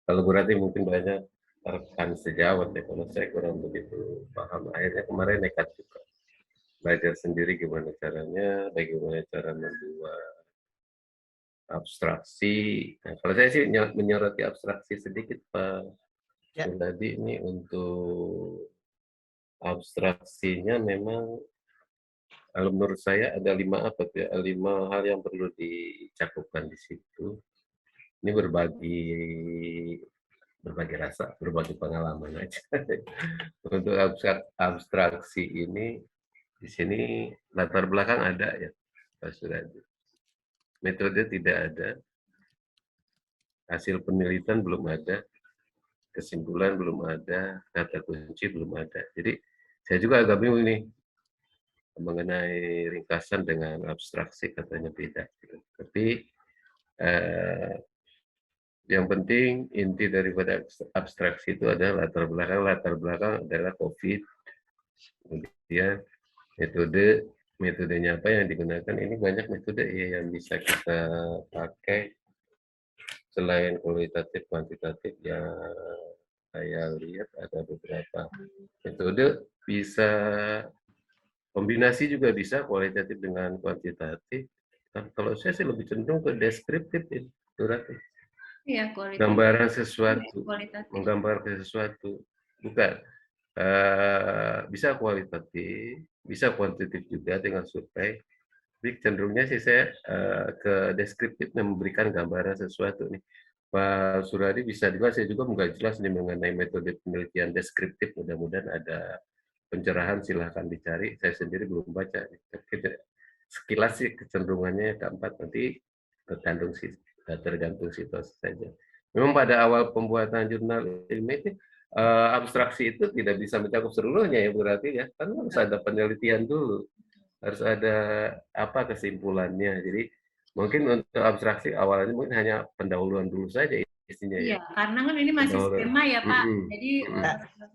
Kalau berarti mungkin banyak rekan sejawat ya, kalau saya kurang begitu paham. Akhirnya kemarin nekat juga belajar sendiri gimana caranya, bagaimana cara membuat abstraksi. Nah, kalau saya sih menyoroti abstraksi sedikit Pak Sundadi ini. Untuk abstraksinya memang kalau menurut saya ada 5 hal yang perlu dicakupkan di situ. Ini berbagi rasa, berbagi pengalaman aja. Untuk abstraksi ini, di sini latar belakang ada ya, Pak Suradi. Metode tidak ada, hasil penelitian belum ada, kesimpulan belum ada, kata kunci belum ada. Jadi saya juga agak bingung nih mengenai ringkasan dengan abstraksi, katanya beda. Tapi yang penting inti daripada abstraksi itu adalah latar belakang adalah COVID. Kemudian metodenya apa yang digunakan, ini banyak metode yang bisa kita pakai selain kualitatif kuantitatif yang saya lihat ada beberapa metode, bisa kombinasi juga bisa kualitatif dengan kuantitatif. Nah, kalau saya sih lebih cenderung ke deskriptif itu berarti. Iya, gambaran sesuatu, menggambarkan sesuatu, bukan bisa kualitatif, bisa kuantitatif juga dengan survei. Tapi cenderungnya sih saya ke deskriptif, memberikan gambaran sesuatu nih. Pak Suradi bisa juga, saya juga nggak jelas nih mengenai metode penelitian deskriptif. Mudah-mudahan ada pencerahan, silahkan dicari. Saya sendiri belum baca. Sekilas sih kecenderungannya keempat, nanti tergantung situasi saja. Memang pada awal pembuatan jurnal ilmiah itu abstraksi itu tidak bisa mencakup seluruhnya ya, berarti ya, kan harus ada penelitian dulu, harus ada apa kesimpulannya. Jadi mungkin untuk abstraksi awalnya mungkin hanya pendahuluan dulu saja isinya. Iya, karena kan ini masih skema ya Pak. Jadi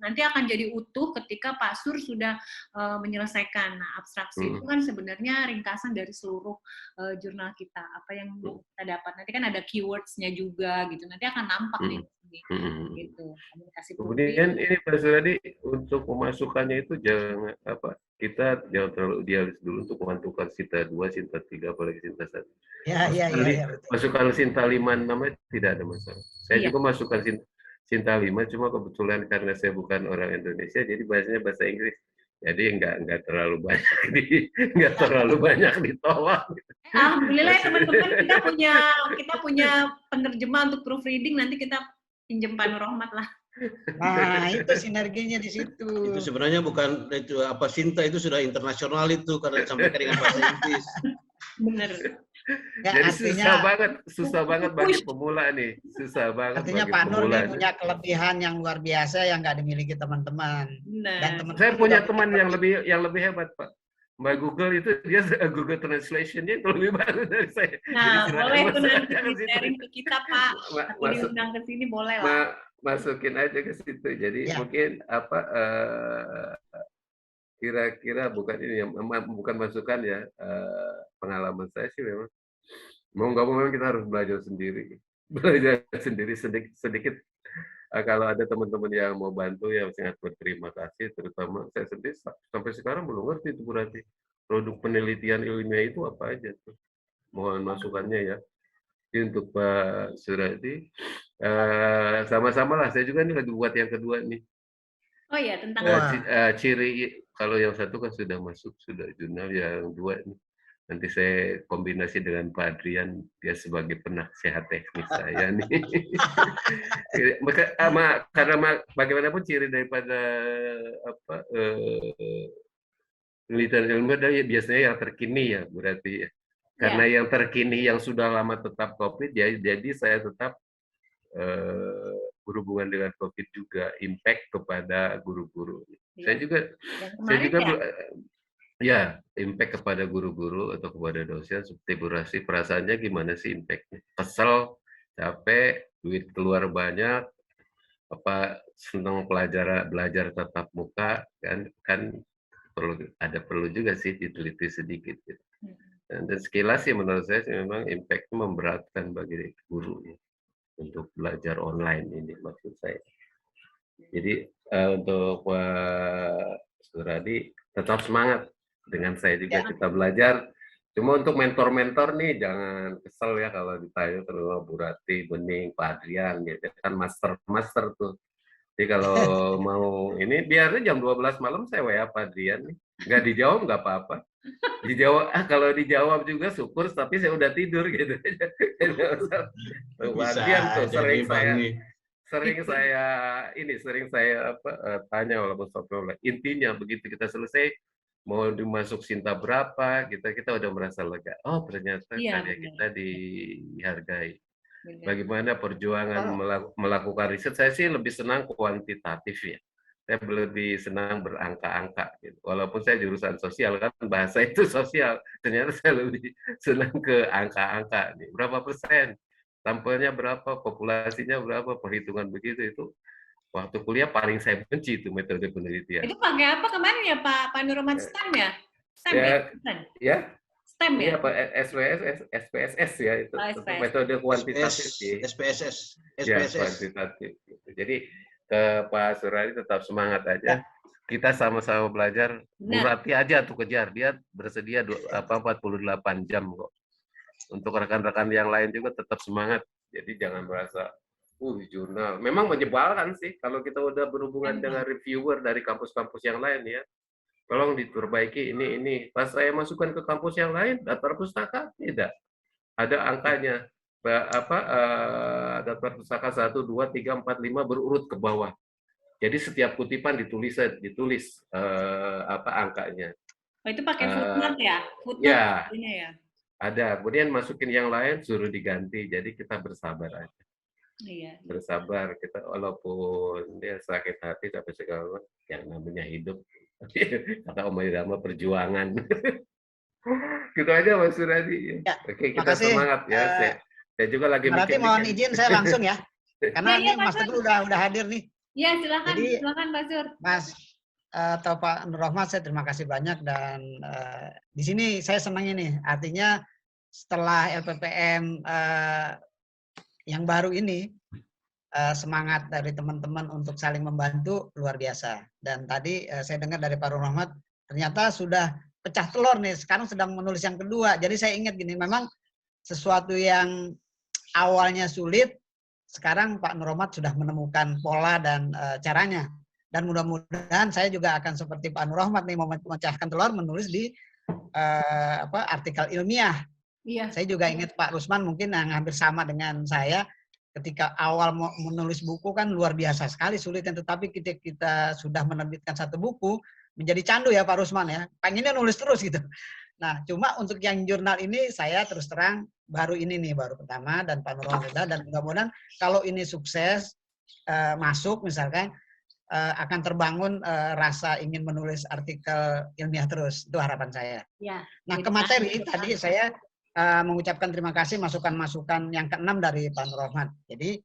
nanti akan jadi utuh ketika Pak Sur sudah menyelesaikan. Nah, abstraksi itu kan sebenarnya ringkasan dari seluruh jurnal kita. Apa yang kita dapat. Nanti kan ada keywords-nya juga gitu. Nanti akan nampak nih. Gitu. Kemudian ini Pak Suradi, untuk pemasukannya itu jangan kita jangan terlalu idealis dulu untuk menentukan Sinta 2, Sinta 3, apalagi Sinta 1. Ya, betul. Masukkan Sinta 5, 6 tidak ada masalah. Saya Iya. juga masukkan Sinta 5, cuma kebetulan karena saya bukan orang Indonesia, jadi bahasanya bahasa Inggris. Jadi nggak terlalu banyak ditolak. Alhamdulillah ya teman-teman, kita punya penerjemah untuk proofreading, nanti kita pinjem Pak Nur Rahmat lah. Nah, itu sinerginya di situ. Itu sebenarnya bukan itu apa Sinta itu sudah internasional itu karena disampaikan dengan bahasa Inggris. Bener. Ya, Jadi artinya, susah banget bagi pemula nih. Susah banget artinya bagi Pak Nur pemula ini nih. punya kelebihan yang luar biasa yang nggak dimiliki teman-teman. Bener. Dan teman-teman Saya punya juga teman punya yang lebih hebat, Pak. Mbak Google itu dia Google Translation-nya itu lebih bagus dari saya. Nah, Jadi boleh tuh nanti silakan ke situ. sharing ke kita, Pak. Aku diundang ke sini boleh lah. Masukin aja ke situ. Jadi Ya. mungkin apa kira-kira bukan ini bukan masukan ya, pengalaman saya sih memang mau nggak mau memang kita harus belajar sendiri sedikit. Kalau ada teman-teman yang mau bantu ya sangat berterima kasih, terutama saya sendiri sampai sekarang belum ngerti itu berarti produk penelitian ilmiah itu apa aja tuh. Mohon masukannya ya. Jadi untuk Pak Suradi, sama-sama lah. Saya juga nih lagi buat yang kedua nih. Oh ya, tentang Ciri, kalau yang satu kan sudah masuk, sudah jurnal, yang dua nih. Nanti saya kombinasi dengan Pak Adrian, dia sebagai penasehat teknis saya nih. Karena bagaimanapun ciri daripada penelitian ilmiah biasanya yang terkini ya, berarti ya. Karena yang terkini yang sudah lama tetap COVID, jadi saya tetap berhubungan dengan COVID juga, impact kepada guru-guru. Saya juga ya impact kepada guru-guru atau kepada dosen seperti durasi, perasaannya gimana sih impactnya? Kesel, capek, duit keluar banyak, apa senang belajar tatap muka, kan perlu juga sih diteliti sedikit. Gitu. Dan sekilas sih menurut saya sih memang impact-nya memberatkan bagi guru ya, untuk belajar online ini maksud saya. Jadi untuk Pak Suradi tetap semangat. Dengan saya juga kita belajar. Cuma untuk mentor-mentor nih jangan kesel ya kalau ditanya terlalu Bu Rati, Bening, Pak Adrian gitu kan master tuh. Jadi kalau mau ini biarnya jam 12 malam saya WA Pak Adrian nih. Nggak dijawab nggak apa-apa. Kalau dijawab juga syukur tapi saya udah tidur gitu. Pak Adrian tuh sering saya tanya walaupun sampai intinya begitu kita selesai mau dimasuk Sinta berapa, kita udah merasa lega. Oh ternyata karya kita dihargai. Bagaimana perjuangan melakukan riset, saya sih lebih senang kuantitatif ya. Saya lebih senang berangka-angka. Gitu. Walaupun saya jurusan sosial kan bahasa itu sosial, ternyata saya lebih senang ke angka-angka. Berapa persen, sampelnya berapa, populasinya berapa, perhitungan begitu itu. Waktu kuliah paling saya benci itu metode penelitian. Itu pakai apa kemarin ya Pak Nur Rahmat, STEM ya? STEM ya? STEM ya? SPSS ya itu. Metode kuantitatif. SPSS. Ya, kuantitatif. Jadi ke Pak Suradi tetap semangat aja. Kita sama-sama belajar. Bu Rati aja tuh kejar. Dia bersedia 48 jam kok. Untuk rekan-rekan yang lain juga tetap semangat. Jadi jangan merasa jurnal. Memang menyebalkan sih kalau kita udah berhubungan dengan reviewer dari kampus-kampus yang lain ya. Tolong diperbaiki ini. Pas saya masukkan ke kampus yang lain, daftar pustaka tidak. Ada angkanya. Daftar pustaka 1, 2, 3, 4, 5 berurut ke bawah. Jadi setiap kutipan ditulis angkanya. Oh, itu pakai footnote ya? Footnote ya. Ada. Kemudian masukin yang lain suruh diganti. Jadi kita bersabar aja. Iya. Bersabar kita walaupun dia sakit hati tapi segala yang namanya hidup kata Om Irama perjuangan. Gitu aja Mas Suradi. Ya, oke kita semangat ya. Saya juga lagi berarti mohon izin saya langsung ya. Karena ini Mas Teguh udah hadir nih. Ya silakan. Jadi, silakan Pak Sur. Mas atau Pak Nur Rahmat saya terima kasih banyak dan di sini saya senang ini. Artinya setelah LPPM yang baru ini semangat dari teman-teman untuk saling membantu luar biasa. Dan tadi saya dengar dari Pak Nur Rahmat ternyata sudah pecah telur nih, sekarang sedang menulis yang kedua. Jadi saya ingat gini, memang sesuatu yang awalnya sulit, sekarang Pak Nur Rahmat sudah menemukan pola dan caranya. Dan mudah-mudahan saya juga akan seperti Pak Nur Rahmat nih, memecahkan telur, menulis di artikel ilmiah. Iya. Saya juga ingat Pak Rusman mungkin yang hampir sama dengan saya, ketika awal mau menulis buku kan luar biasa sekali sulitnya, tetapi kita sudah menerbitkan satu buku, menjadi candu ya Pak Rusman ya, pengennya nulis terus gitu. Nah, cuma untuk yang jurnal ini saya terus terang baru ini nih, baru pertama, dan Pak Nur Rahmat, dan mudah-mudahan kalau ini sukses masuk misalkan, akan terbangun rasa ingin menulis artikel ilmiah terus. Itu harapan saya. Ya, nah, ke materi tadi saya mengucapkan terima kasih masukan-masukan yang ke-6 dari Pak Nur Rahmat. Jadi,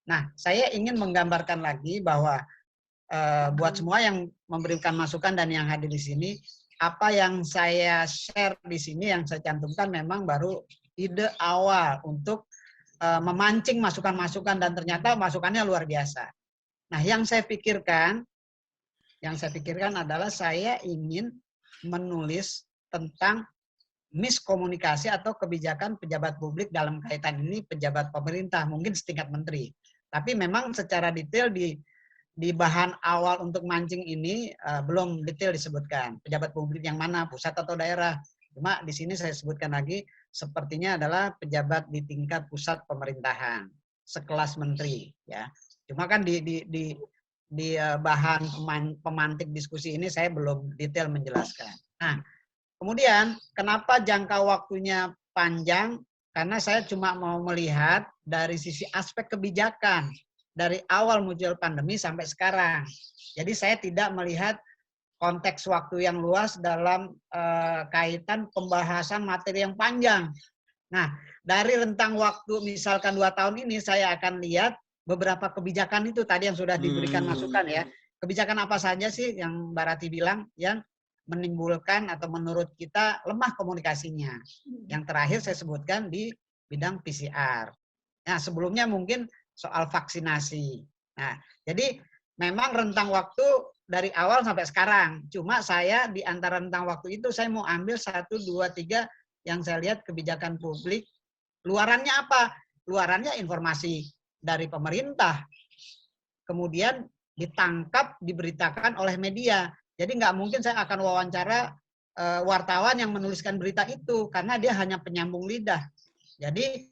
nah saya ingin menggambarkan lagi bahwa buat semua yang memberikan masukan dan yang hadir di sini, apa yang saya share di sini, yang saya cantumkan memang baru ide awal untuk memancing masukan-masukan, dan ternyata masukannya luar biasa. Nah, yang saya pikirkan adalah saya ingin menulis tentang miskomunikasi atau kebijakan pejabat publik dalam kaitan ini pejabat pemerintah, mungkin setingkat menteri. Tapi memang secara detail di bahan awal untuk mancing ini belum detail disebutkan pejabat publik yang mana, pusat atau daerah. Cuma di sini saya sebutkan lagi, sepertinya adalah pejabat di tingkat pusat pemerintahan, sekelas menteri, ya. Cuma kan di bahan pemantik diskusi ini saya belum detail menjelaskan. Nah, kemudian kenapa jangka waktunya panjang? Karena saya cuma mau melihat dari sisi aspek kebijakan dari awal muncul pandemi sampai sekarang. Jadi saya tidak melihat konteks waktu yang luas dalam kaitan pembahasan materi yang panjang. Nah, dari rentang waktu misalkan 2 tahun ini saya akan lihat beberapa kebijakan itu tadi yang sudah diberikan masukan ya. Kebijakan apa saja sih yang Mbak Rati bilang yang menimbulkan atau menurut kita lemah komunikasinya. Yang terakhir saya sebutkan di bidang PCR. Nah, sebelumnya mungkin soal vaksinasi. Nah, jadi memang rentang waktu dari awal sampai sekarang. Cuma saya di antara rentang waktu itu saya mau ambil 1, 2, 3 yang saya lihat kebijakan publik. Luarannya apa? Luarannya informasi dari pemerintah. Kemudian ditangkap, diberitakan oleh media. Jadi nggak mungkin saya akan wawancara wartawan yang menuliskan berita itu, karena dia hanya penyambung lidah. Jadi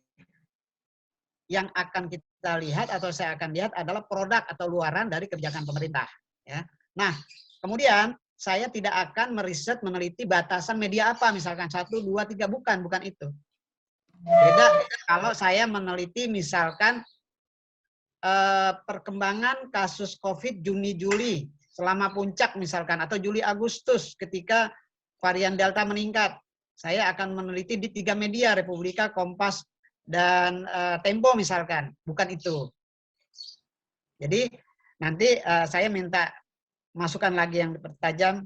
yang akan kita lihat atau saya akan lihat adalah produk atau luaran dari kebijakan pemerintah. Ya. Nah, kemudian saya tidak akan meriset, meneliti batasan media apa, misalkan 1, 2, 3, bukan itu. Beda kalau saya meneliti misalkan perkembangan kasus COVID Juni-Juli selama puncak misalkan, atau Juli-Agustus ketika varian Delta meningkat. Saya akan meneliti di 3 media, Republika, Kompas, dan Tempo misalkan, bukan itu. Jadi nanti saya minta masukan lagi yang dipertajam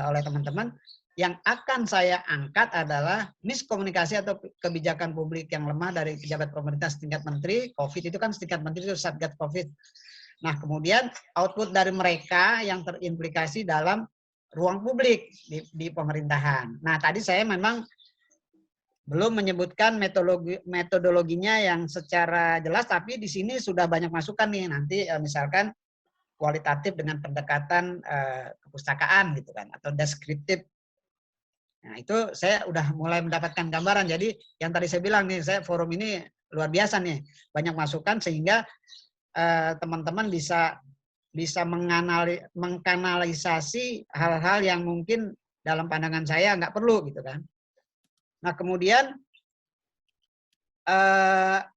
oleh teman-teman. Yang akan saya angkat adalah miskomunikasi atau kebijakan publik yang lemah dari pejabat pemerintah setingkat menteri. COVID itu kan setingkat menteri itu Satgas COVID. Nah, kemudian output dari mereka yang terimplikasi dalam ruang publik di pemerintahan. Nah, tadi saya memang belum menyebutkan metodologinya yang secara jelas, tapi di sini sudah banyak masukan nih. Nanti misalkan kualitatif dengan pendekatan kepustakaan gitu kan, atau deskriptif. Nah, itu saya udah mulai mendapatkan gambaran. Jadi yang tadi saya bilang nih, saya forum ini luar biasa nih, banyak masukan sehingga teman-teman bisa mengkanalisasi hal-hal yang mungkin dalam pandangan saya nggak perlu gitu kan. Nah, kemudian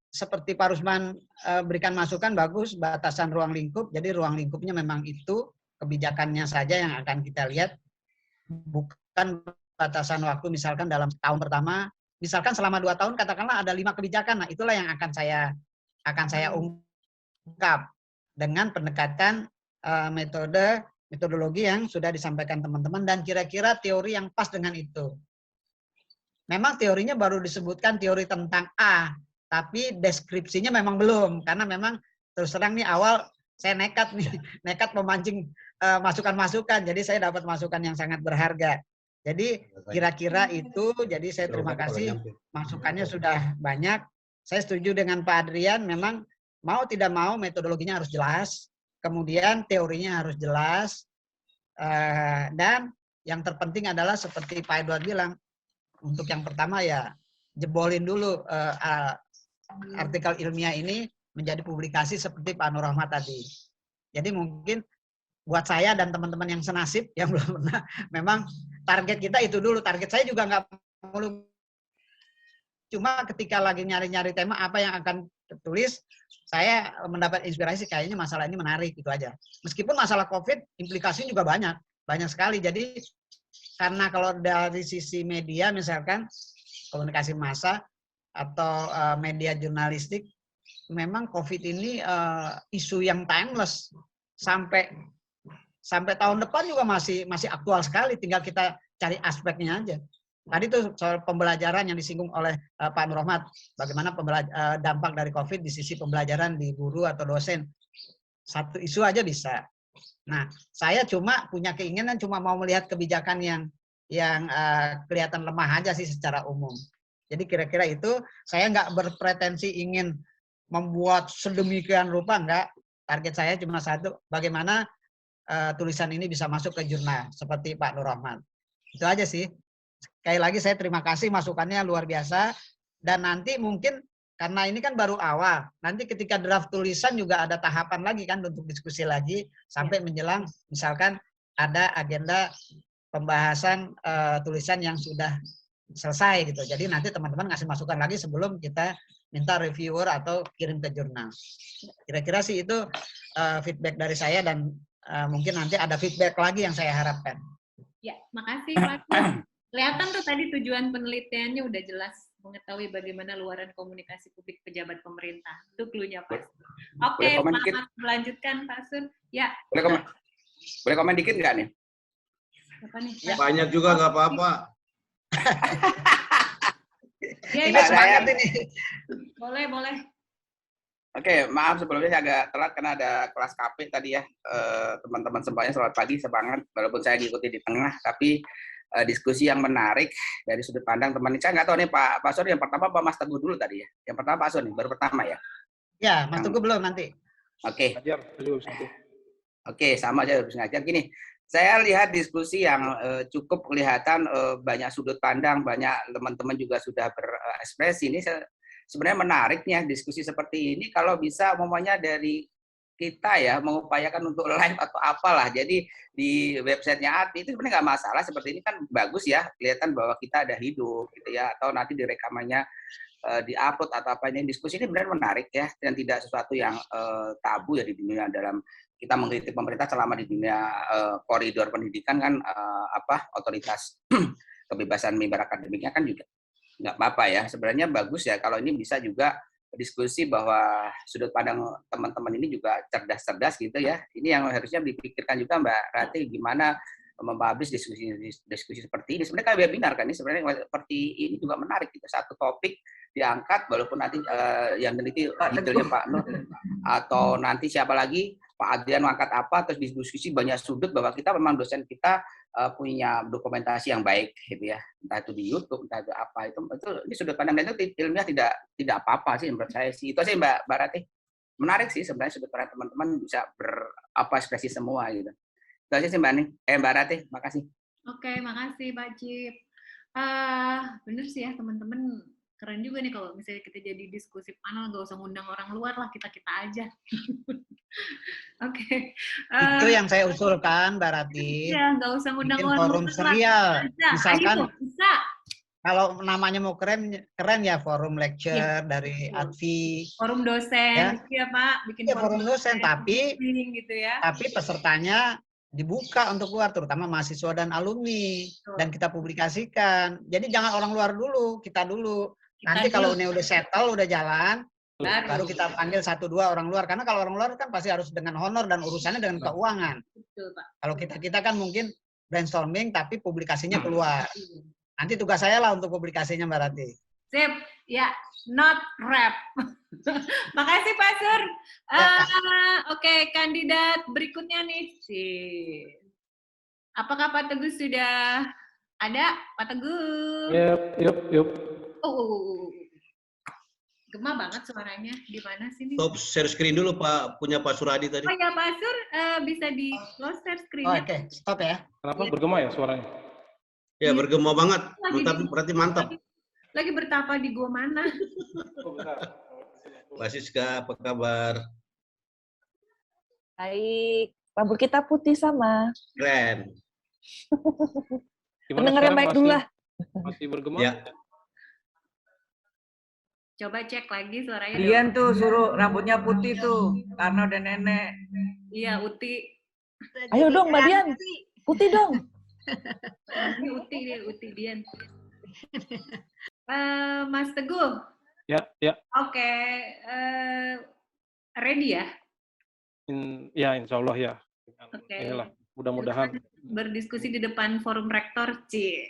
seperti Pak Rusman berikan masukan, bagus batasan ruang lingkup. Jadi ruang lingkupnya memang itu kebijakannya saja yang akan kita lihat, bukan batasan waktu misalkan dalam tahun pertama, misalkan selama 2 tahun katakanlah ada 5 kebijakan. Nah, itulah yang akan saya ungkap dengan pendekatan metodologi yang sudah disampaikan teman-teman dan kira-kira teori yang pas dengan itu. Memang teorinya baru disebutkan teori tentang A, tapi deskripsinya memang belum, karena memang terus terang nih awal saya nekat nih, nekat memancing masukan-masukan. Jadi saya dapat masukan yang sangat berharga. Jadi kira-kira itu, jadi saya terima kasih masukannya sudah banyak. Saya setuju dengan Pak Adrian, memang mau tidak mau metodologinya harus jelas, kemudian teorinya harus jelas, dan yang terpenting adalah seperti Pak Edward bilang, untuk yang pertama ya jebolin dulu artikel ilmiah ini menjadi publikasi seperti Pak Nur Rahmat tadi. Jadi mungkin buat saya dan teman-teman yang senasib yang belum pernah, memang target kita itu dulu. Target saya juga nggak mulu. Cuma ketika lagi nyari-nyari tema apa yang akan tertulis, saya mendapat inspirasi kayaknya masalah ini menarik gitu aja. Meskipun masalah COVID implikasinya juga banyak sekali. Jadi karena kalau dari sisi media misalkan komunikasi massa atau media jurnalistik, memang COVID ini isu yang timeless sampai tahun depan juga masih aktual sekali, tinggal kita cari aspeknya aja. Tadi itu soal pembelajaran yang disinggung oleh Pak Nur Rahmat, bagaimana dampak dari COVID di sisi pembelajaran di guru atau dosen. Satu isu aja bisa. Nah, saya cuma punya keinginan cuma mau melihat kebijakan yang kelihatan lemah aja sih secara umum. Jadi kira-kira itu, saya nggak berpretensi ingin membuat sedemikian rupa, enggak. Target saya cuma satu, bagaimana tulisan ini bisa masuk ke jurnal seperti Pak Nur Rahmat. Itu aja sih. Sekali lagi saya terima kasih masukannya luar biasa, dan nanti mungkin karena ini kan baru awal, nanti ketika draft tulisan juga ada tahapan lagi kan untuk diskusi lagi sampai menjelang misalkan ada agenda pembahasan tulisan yang sudah selesai gitu. Jadi nanti teman-teman ngasih masukan lagi sebelum kita minta reviewer atau kirim ke jurnal. Kira-kira sih itu feedback dari saya, dan mungkin nanti ada feedback lagi yang saya harapkan. Ya, makasih Pak. Kelihatan tuh tadi tujuan penelitiannya udah jelas, mengetahui bagaimana luaran komunikasi publik pejabat pemerintah. Itu clue-nya Pak. Oke, selamat melanjutkan Pak Sur. Ya. Boleh komen dikit nggak nih? Apa nih? Ya. Banyak juga nggak apa-apa. Ya, ini semangat ini. Boleh. Oke, maaf sebelumnya saya agak telat karena ada kelas KP tadi ya. Teman-teman semuanya selamat pagi, semangat. Walaupun saya diikuti di tengah, tapi diskusi yang menarik dari sudut pandang teman. Saya nggak tahu nih Pak Sur, yang pertama Pak Mas Teguh dulu tadi ya. Yang pertama Pak Sur nih, baru pertama ya. Ya, Mas Teguh belum nanti. Oke. Oke, sama aja harus ngajar. Gini, saya lihat diskusi yang cukup kelihatan banyak sudut pandang, banyak teman-teman juga sudah berekspresi. Ini sebenarnya menariknya diskusi seperti ini kalau bisa umumnya dari kita ya mengupayakan untuk live atau apalah. Jadi di websitenya ATI itu sebenarnya nggak masalah, seperti ini kan bagus ya, kelihatan bahwa kita ada hidup gitu ya, atau nanti di rekamannya di-upload atau apa. Ini diskusi ini benar menarik ya, dan tidak sesuatu yang tabu ya di dunia dalam kita mengkritik pemerintah selama di dunia koridor pendidikan kan otoritas kebebasan mimbar akademiknya kan juga nggak apa-apa ya. Sebenarnya bagus ya kalau ini bisa juga diskusi bahwa sudut pandang teman-teman ini juga cerdas-cerdas gitu ya. Ini yang harusnya dipikirkan juga Mbak Rati, gimana mempublish diskusi seperti ini. Sebenarnya kayak webinar kan, ini sebenarnya seperti ini juga menarik gitu. Satu topik diangkat, walaupun nanti yang meneliti detailnya Pak Nur atau nanti siapa lagi Pak Adrian mengangkat apa, terus diskusi banyak sudut bahwa kita memang dosen kita punya dokumentasi yang baik gitu ya, entah itu di YouTube, entah itu apa, itu ini sudut pandang itu ilmiah tidak apa-apa sih menurut saya sih. Itu sih Mbak Rati, menarik sih sebenarnya sudut pandang teman-teman bisa ekspresi semua gitu. Itu aja sih Mbak Rati, makasih. Oke, makasih Pak Cip. Bener sih ya teman-teman, keren juga nih kalau misalnya kita jadi diskusi panel, nggak usah ngundang orang luar lah, kita aja. Oke. Itu yang saya usulkan, Mbak Rati. Ya, nggak usah ngundang orang forum luar. serial. Misalkan, bisa. Kalau namanya mau keren ya forum lecture dari ADVI. Forum dosen, ya Pak. Bikin forum dosen, tapi gitu ya. Tapi pesertanya dibuka untuk luar, terutama mahasiswa dan alumni, dan kita publikasikan. Jadi jangan orang luar dulu, kita dulu. Nanti kalau ini udah settle, udah jalan, baru kita panggil 1-2 orang luar. Karena kalau orang luar kan pasti harus dengan honor dan urusannya dengan keuangan. Betul, Pak. Kalau kita kan mungkin brainstorming, tapi publikasinya keluar. Nanti tugas saya lah untuk publikasinya, Mbak Rati. Sip, ya, not rap. Makasih Pak Sur. Oke, kandidat berikutnya nih. Apakah Pak Teguh sudah ada? Pak Teguh. Yup. Oh. Gema banget suaranya. Di mana sih nih? Stop share screen dulu Pak, punya Pak Suradi tadi. Oh ya Pak Sur, bisa di close share screen-nya. Oke, stop ya. Kenapa bergema ya suaranya? Ya bergema banget, Lagi berarti mantap. Lagi bertapa di gua mana? Mbak Siska, apa kabar? Baik, rambut kita putih sama. Keren. Pendengar yang baik dulu lah. Masih bergema? Ya. Coba cek lagi suaranya. Dian tuh suruh rambutnya putih tuh, karena udah nenek. Iya, Uti. Ayo dong, Mbak Dian. Putih dong. Ini Uti Dian. Mas Teguh. Ya. Oke. Ready ya? Ya, insya Allah ya. Oke. Inilah, mudah-mudahan. Berdiskusi di depan forum rektor, Ci.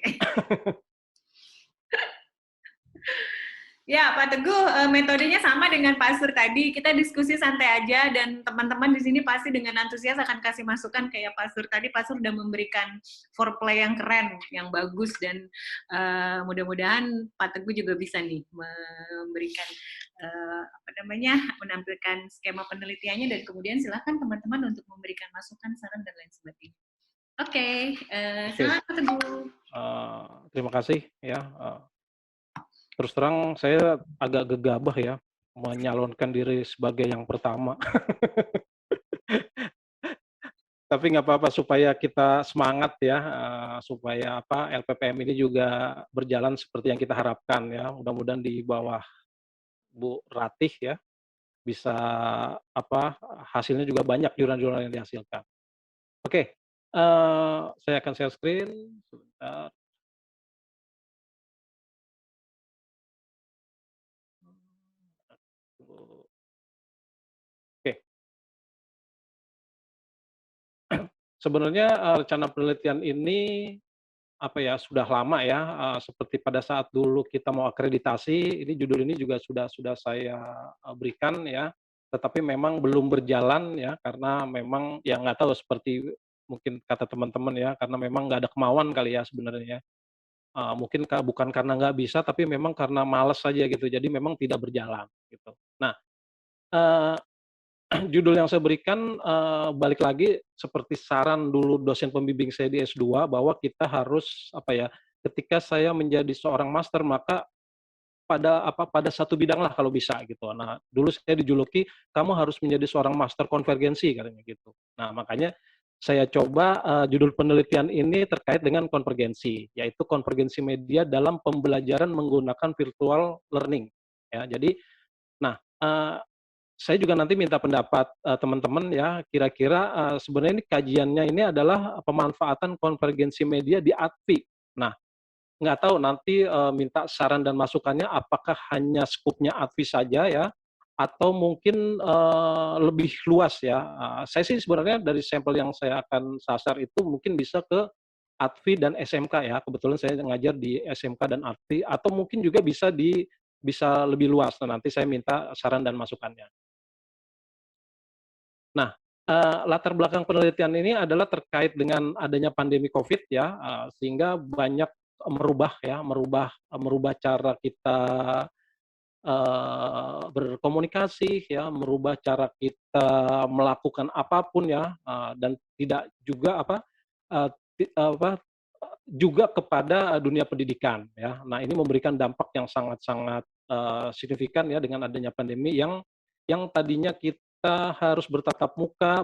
Ya, Pak Teguh, metodenya sama dengan Pak Sur tadi. Kita diskusi santai aja, dan teman-teman di sini pasti dengan antusias akan kasih masukan kayak Pak Sur tadi. Pak Sur udah memberikan foreplay yang keren, yang bagus, dan mudah-mudahan Pak Teguh juga bisa nih memberikan menampilkan skema penelitiannya, dan kemudian silakan teman-teman untuk memberikan masukan, saran, dan lain sebagainya. Oke, silakan Pak Teguh. Terima kasih ya. Terus terang saya agak gegabah ya menyalonkan diri sebagai yang pertama. Tapi nggak apa-apa, supaya kita semangat ya, supaya LPPM ini juga berjalan seperti yang kita harapkan ya. Mudah-mudahan di bawah Bu Ratih ya bisa hasilnya juga banyak jurnal-jurnal yang dihasilkan. Oke, saya akan share screen sebentar. Sebenarnya rencana penelitian ini sudah lama ya, seperti pada saat dulu kita mau akreditasi, ini judul ini juga sudah saya berikan ya, tetapi memang belum berjalan ya, karena memang ya nggak tahu, seperti mungkin kata teman-teman ya, karena memang nggak ada kemauan kali ya sebenarnya. Mungkin bukan karena nggak bisa, tapi memang karena malas saja gitu, jadi memang tidak berjalan gitu. Nah, judul yang saya berikan balik lagi seperti saran dulu dosen pembimbing saya di S2, bahwa kita harus ketika saya menjadi seorang master, maka pada satu bidang lah kalau bisa gitu. Nah, dulu saya dijuluki kamu harus menjadi seorang master konvergensi katanya gitu. Nah, makanya saya coba judul penelitian ini terkait dengan konvergensi, yaitu konvergensi media dalam pembelajaran menggunakan virtual learning. Ya, jadi, nah saya juga nanti minta pendapat teman-teman ya, kira-kira sebenarnya ini kajiannya ini adalah pemanfaatan konvergensi media di ADVI. Nah, nggak tahu nanti minta saran dan masukannya, apakah hanya skupnya ADVI saja ya, atau mungkin lebih luas ya. Saya sih sebenarnya dari sampel yang saya akan sasar itu mungkin bisa ke ADVI dan SMK ya. Kebetulan saya ngajar di SMK dan ADVI, atau mungkin juga bisa lebih luas. Nah, nanti saya minta saran dan masukannya. Nah, latar belakang penelitian ini adalah terkait dengan adanya pandemi COVID ya, sehingga banyak merubah cara kita berkomunikasi ya, merubah cara kita melakukan apapun ya, dan tidak juga juga kepada dunia pendidikan ya. Nah, ini memberikan dampak yang sangat-sangat signifikan ya, dengan adanya pandemi yang tadinya kita harus bertatap muka,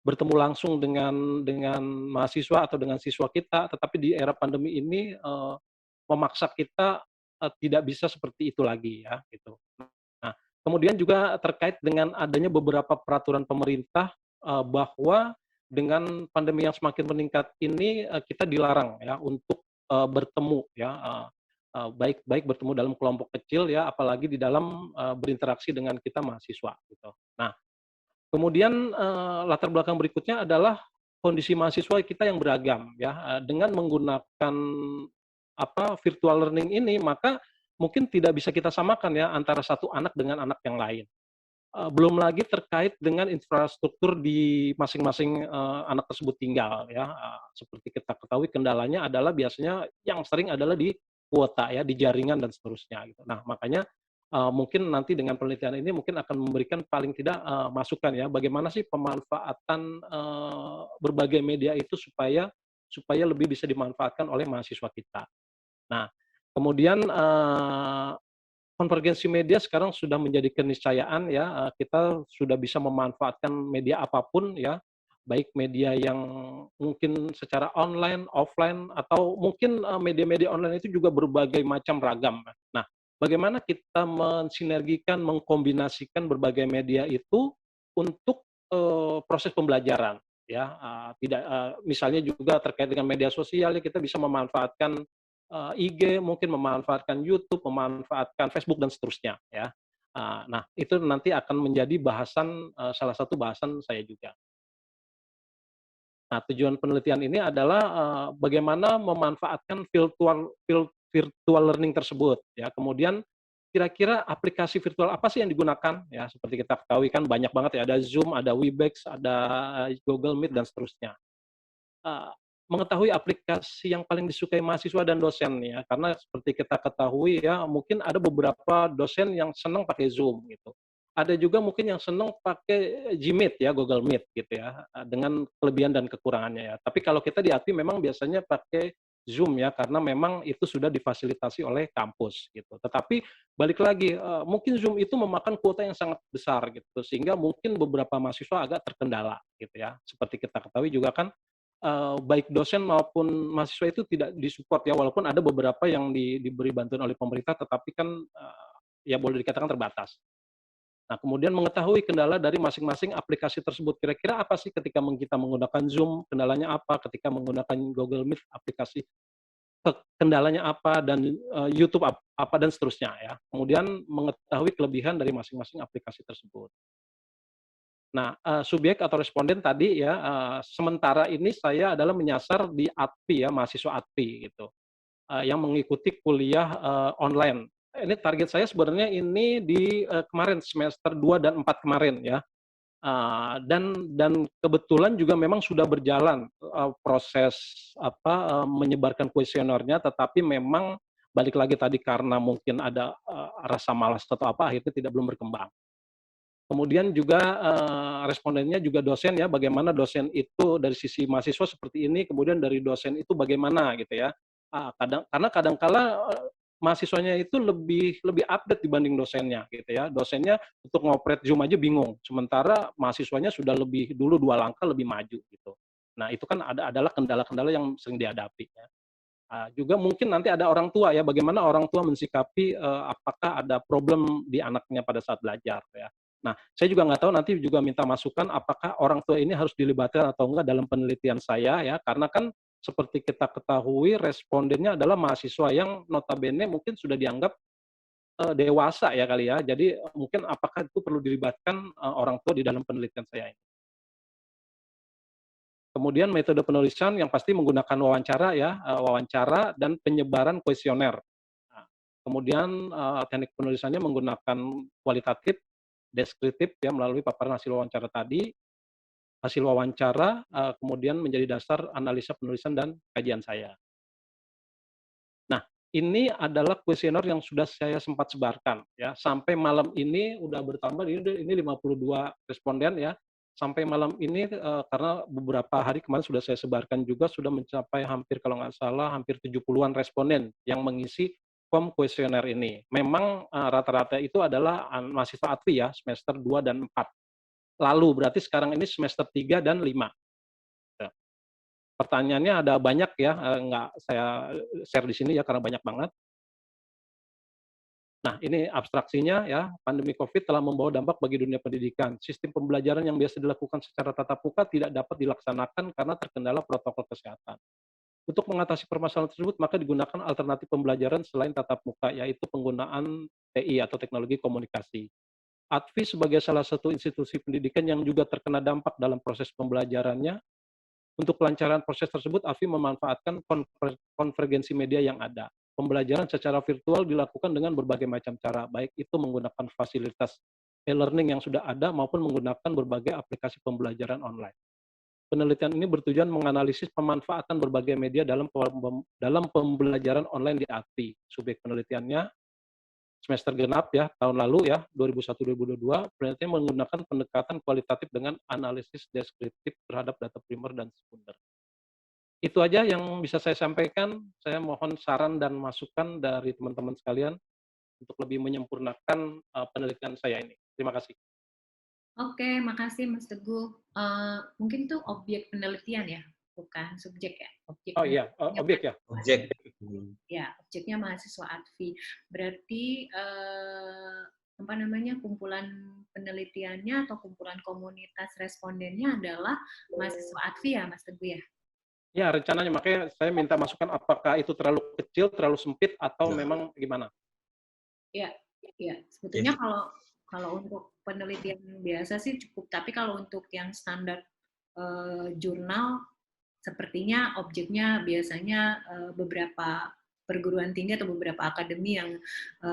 bertemu langsung dengan mahasiswa atau dengan siswa kita, tetapi di era pandemi ini memaksa kita tidak bisa seperti itu lagi ya gitu. Nah, kemudian juga terkait dengan adanya beberapa peraturan pemerintah bahwa dengan pandemi yang semakin meningkat ini kita dilarang ya untuk bertemu ya, baik bertemu dalam kelompok kecil ya, apalagi di dalam berinteraksi dengan kita mahasiswa gitu. Nah, kemudian latar belakang berikutnya adalah kondisi mahasiswa kita yang beragam ya, dengan menggunakan virtual learning ini, maka mungkin tidak bisa kita samakan ya antara satu anak dengan anak yang lain. Belum lagi terkait dengan infrastruktur di masing-masing anak tersebut tinggal ya. Seperti kita ketahui kendalanya adalah biasanya yang sering adalah di kuota ya, di jaringan dan seterusnya gitu. Nah, makanya mungkin nanti dengan penelitian ini mungkin akan memberikan paling tidak masukan ya, bagaimana sih pemanfaatan berbagai media itu supaya lebih bisa dimanfaatkan oleh mahasiswa kita. Nah, kemudian konvergensi media sekarang sudah menjadi keniscayaan ya, kita sudah bisa memanfaatkan media apapun ya, baik media yang mungkin secara online, offline, atau mungkin media-media online itu juga berbagai macam ragam. Nah, bagaimana kita mensinergikan, mengkombinasikan berbagai media itu untuk proses pembelajaran ya, tidak misalnya juga terkait dengan media sosial ya, kita bisa memanfaatkan IG, mungkin memanfaatkan YouTube, memanfaatkan Facebook dan seterusnya ya. Nah, itu nanti akan menjadi bahasan salah satu bahasan saya juga. Nah, tujuan penelitian ini adalah bagaimana memanfaatkan virtual learning tersebut ya. Kemudian kira-kira aplikasi virtual apa sih yang digunakan ya, seperti kita ketahui kan banyak banget ya, ada Zoom, ada Webex, ada Google Meet dan seterusnya. Mengetahui aplikasi yang paling disukai mahasiswa dan dosen ya, karena seperti kita ketahui ya, mungkin ada beberapa dosen yang senang pakai Zoom gitu. Ada juga mungkin yang senang pakai Gmeet ya, Google Meet gitu ya, dengan kelebihan dan kekurangannya ya. Tapi kalau kita di ATI memang biasanya pakai Zoom ya, karena memang itu sudah difasilitasi oleh kampus gitu. Tetapi balik lagi, mungkin Zoom itu memakan kuota yang sangat besar gitu, sehingga mungkin beberapa mahasiswa agak terkendala gitu ya. Seperti kita ketahui juga kan, baik dosen maupun mahasiswa itu tidak disupport ya, walaupun ada beberapa yang diberi bantuan oleh pemerintah, tetapi kan ya boleh dikatakan terbatas. Nah, kemudian mengetahui kendala dari masing-masing aplikasi tersebut. Kira-kira apa sih ketika kita menggunakan Zoom, kendalanya apa, ketika menggunakan Google Meet, aplikasi kendalanya apa, dan YouTube apa, dan seterusnya ya. Kemudian mengetahui kelebihan dari masing-masing aplikasi tersebut. Nah, subyek atau responden tadi ya, sementara ini saya adalah menyasar di ATPI ya, mahasiswa ATPI gitu, yang mengikuti kuliah online. Ini target saya sebenarnya ini di kemarin semester 2 dan 4 kemarin ya. Dan kebetulan juga memang sudah berjalan proses menyebarkan kuesionernya, tetapi memang balik lagi tadi karena mungkin ada rasa malas atau apa, akhirnya belum berkembang. Kemudian juga respondennya juga dosen ya, bagaimana dosen itu dari sisi mahasiswa seperti ini, kemudian dari dosen itu bagaimana gitu ya. Karena kadangkala mahasiswanya itu lebih update dibanding dosennya gitu ya. Dosennya untuk ngoperate Zoom aja bingung, sementara mahasiswanya sudah lebih dulu 2 langkah lebih maju gitu. Nah, itu kan adalah kendala-kendala yang sering dihadapi ya. Juga mungkin nanti ada orang tua ya, bagaimana orang tua mensikapi apakah ada problem di anaknya pada saat belajar ya. Nah, saya juga nggak tahu, nanti juga minta masukan apakah orang tua ini harus dilibatkan atau enggak dalam penelitian saya ya, karena kan seperti kita ketahui respondennya adalah mahasiswa yang notabene mungkin sudah dianggap dewasa ya kali ya. Jadi mungkin apakah itu perlu dilibatkan orang tua di dalam penelitian saya ini. Kemudian metode penulisan yang pasti menggunakan wawancara ya, wawancara dan penyebaran kuesioner. Nah, kemudian teknik penulisannya menggunakan kualitatif, deskriptif ya, melalui paparan hasil wawancara tadi. Hasil wawancara kemudian menjadi dasar analisa penulisan dan kajian saya. Nah, ini adalah kuesioner yang sudah saya sempat sebarkan ya. Sampai malam ini udah bertambah, ini 52 responden ya. Sampai malam ini karena beberapa hari kemarin sudah saya sebarkan juga, sudah mencapai hampir kalau nggak salah hampir 70-an responden yang mengisi form kuesioner ini. Memang rata-rata itu adalah mahasiswa ATPI ya, semester 2 dan 4. Lalu berarti sekarang ini semester 3 dan 5. Pertanyaannya ada banyak ya, nggak saya share di sini ya karena banyak banget. Nah, ini abstraksinya ya, pandemi COVID telah membawa dampak bagi dunia pendidikan. Sistem pembelajaran yang biasa dilakukan secara tatap muka tidak dapat dilaksanakan karena terkendala protokol kesehatan. Untuk mengatasi permasalahan tersebut, maka digunakan alternatif pembelajaran selain tatap muka, yaitu penggunaan TI atau teknologi komunikasi. ATFI sebagai salah satu institusi pendidikan yang juga terkena dampak dalam proses pembelajarannya, Untuk kelancaran proses tersebut, AFI memanfaatkan konvergensi media yang ada. Pembelajaran secara virtual dilakukan dengan berbagai macam cara, baik itu menggunakan fasilitas e-learning yang sudah ada maupun menggunakan berbagai aplikasi pembelajaran online. Penelitian ini bertujuan menganalisis pemanfaatan berbagai media dalam pembelajaran online di AFI. Subjek penelitiannya semester genap ya, tahun lalu ya, 2001-2022, penelitian menggunakan pendekatan kualitatif dengan analisis deskriptif terhadap data primer dan sekunder. Itu aja yang bisa saya sampaikan. Saya mohon saran dan masukan dari teman-teman sekalian untuk lebih menyempurnakan penelitian saya ini. Terima kasih. Oke, makasih Mas Teguh. Mungkin itu objek penelitian ya, bukan subjek ya? Objek Oh iya, objek ya? Objek. Ya, objeknya mahasiswa ADVI. Berarti kumpulan penelitiannya atau kumpulan komunitas respondennya adalah mahasiswa ADVI ya, Mas Teguh ya? Ya, rencananya makanya saya minta masukan apakah itu terlalu kecil, terlalu sempit, atau memang gimana? Ya, sebetulnya kalau untuk penelitian biasa sih cukup, tapi kalau untuk yang standar jurnal, sepertinya objeknya biasanya beberapa perguruan tinggi atau beberapa akademi yang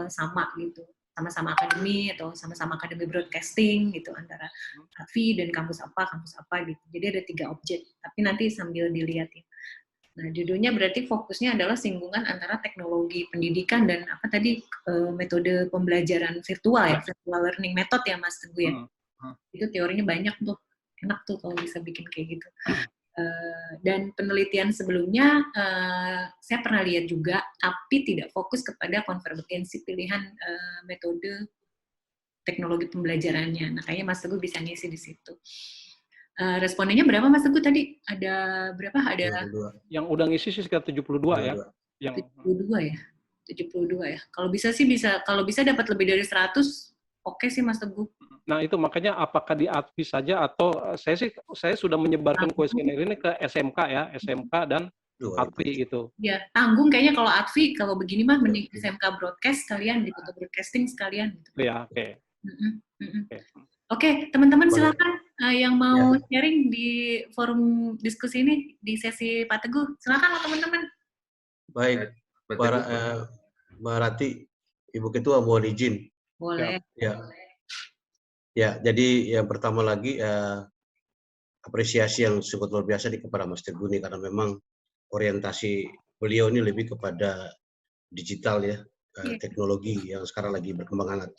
sama gitu, sama-sama akademi atau sama-sama akademi broadcasting gitu, antara AFI dan kampus apa gitu. Jadi ada 3 objek, tapi nanti sambil dilihat ya. Nah, judulnya berarti fokusnya adalah singgungan antara teknologi pendidikan dan metode pembelajaran virtual ya, virtual learning method ya Mas Teguh ya. Itu teorinya banyak tuh, enak tuh kalau bisa bikin kayak gitu. Dan penelitian sebelumnya saya pernah lihat juga, tapi tidak fokus kepada konvergensi pilihan metode teknologi pembelajarannya. Nah, kayaknya Mas Teguh bisa ngisi di situ. Respondennya berapa Mas Teguh tadi? Ada berapa? Ada 72. Yang udah ngisi sih sekitar 72 ya. Yang 72 ya? 72 ya. Kalau bisa sih kalau bisa dapat lebih dari 100, oke sih Mas Teguh. Nah, itu makanya apakah di ADVI saja atau saya sudah menyebarkan kuesioner ini ke SMK ya, SMK dan ADVI gitu. Ya, tanggung kayaknya kalau ADVI, kalau begini mah mending SMK broadcast sekalian, di foto broadcasting sekalian gitu. Ya, oke. Oke, teman-teman silakan yang mau sharing di forum diskusi ini di sesi Pak Teguh. Silakan lah teman-teman. Baik, Mbak Rati, Ibu Ketua mohon izin. Boleh. Ya, jadi yang pertama lagi apresiasi yang sangat luar biasa kepada Mas Teguh ini, karena memang orientasi beliau ini lebih kepada digital ya, teknologi yang sekarang lagi berkembang hangat.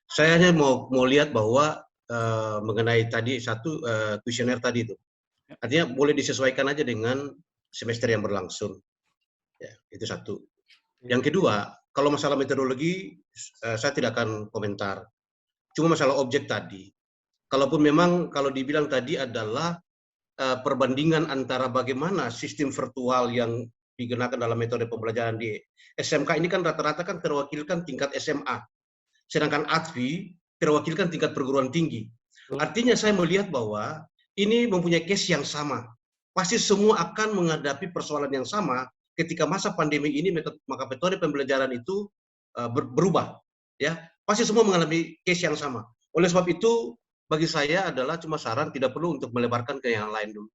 Saya hanya mau lihat bahwa mengenai tadi kuesioner tadi itu, artinya boleh disesuaikan aja dengan semester yang berlangsung. Ya, itu satu. Yang kedua, kalau masalah metodologi, saya tidak akan komentar. Cuma masalah objek tadi, kalaupun memang kalau dibilang tadi adalah perbandingan antara bagaimana sistem virtual yang digunakan dalam metode pembelajaran di SMK ini kan rata-rata kan terwakilkan tingkat SMA, sedangkan ADVI terwakilkan tingkat perguruan tinggi. Artinya saya melihat bahwa ini mempunyai case yang sama. Pasti semua akan menghadapi persoalan yang sama ketika masa pandemi ini, maka metode pembelajaran itu berubah. Ya, pasti semua mengalami case yang sama. Oleh sebab itu, bagi saya adalah cuma saran, tidak perlu untuk melebarkan ke yang lain dulu.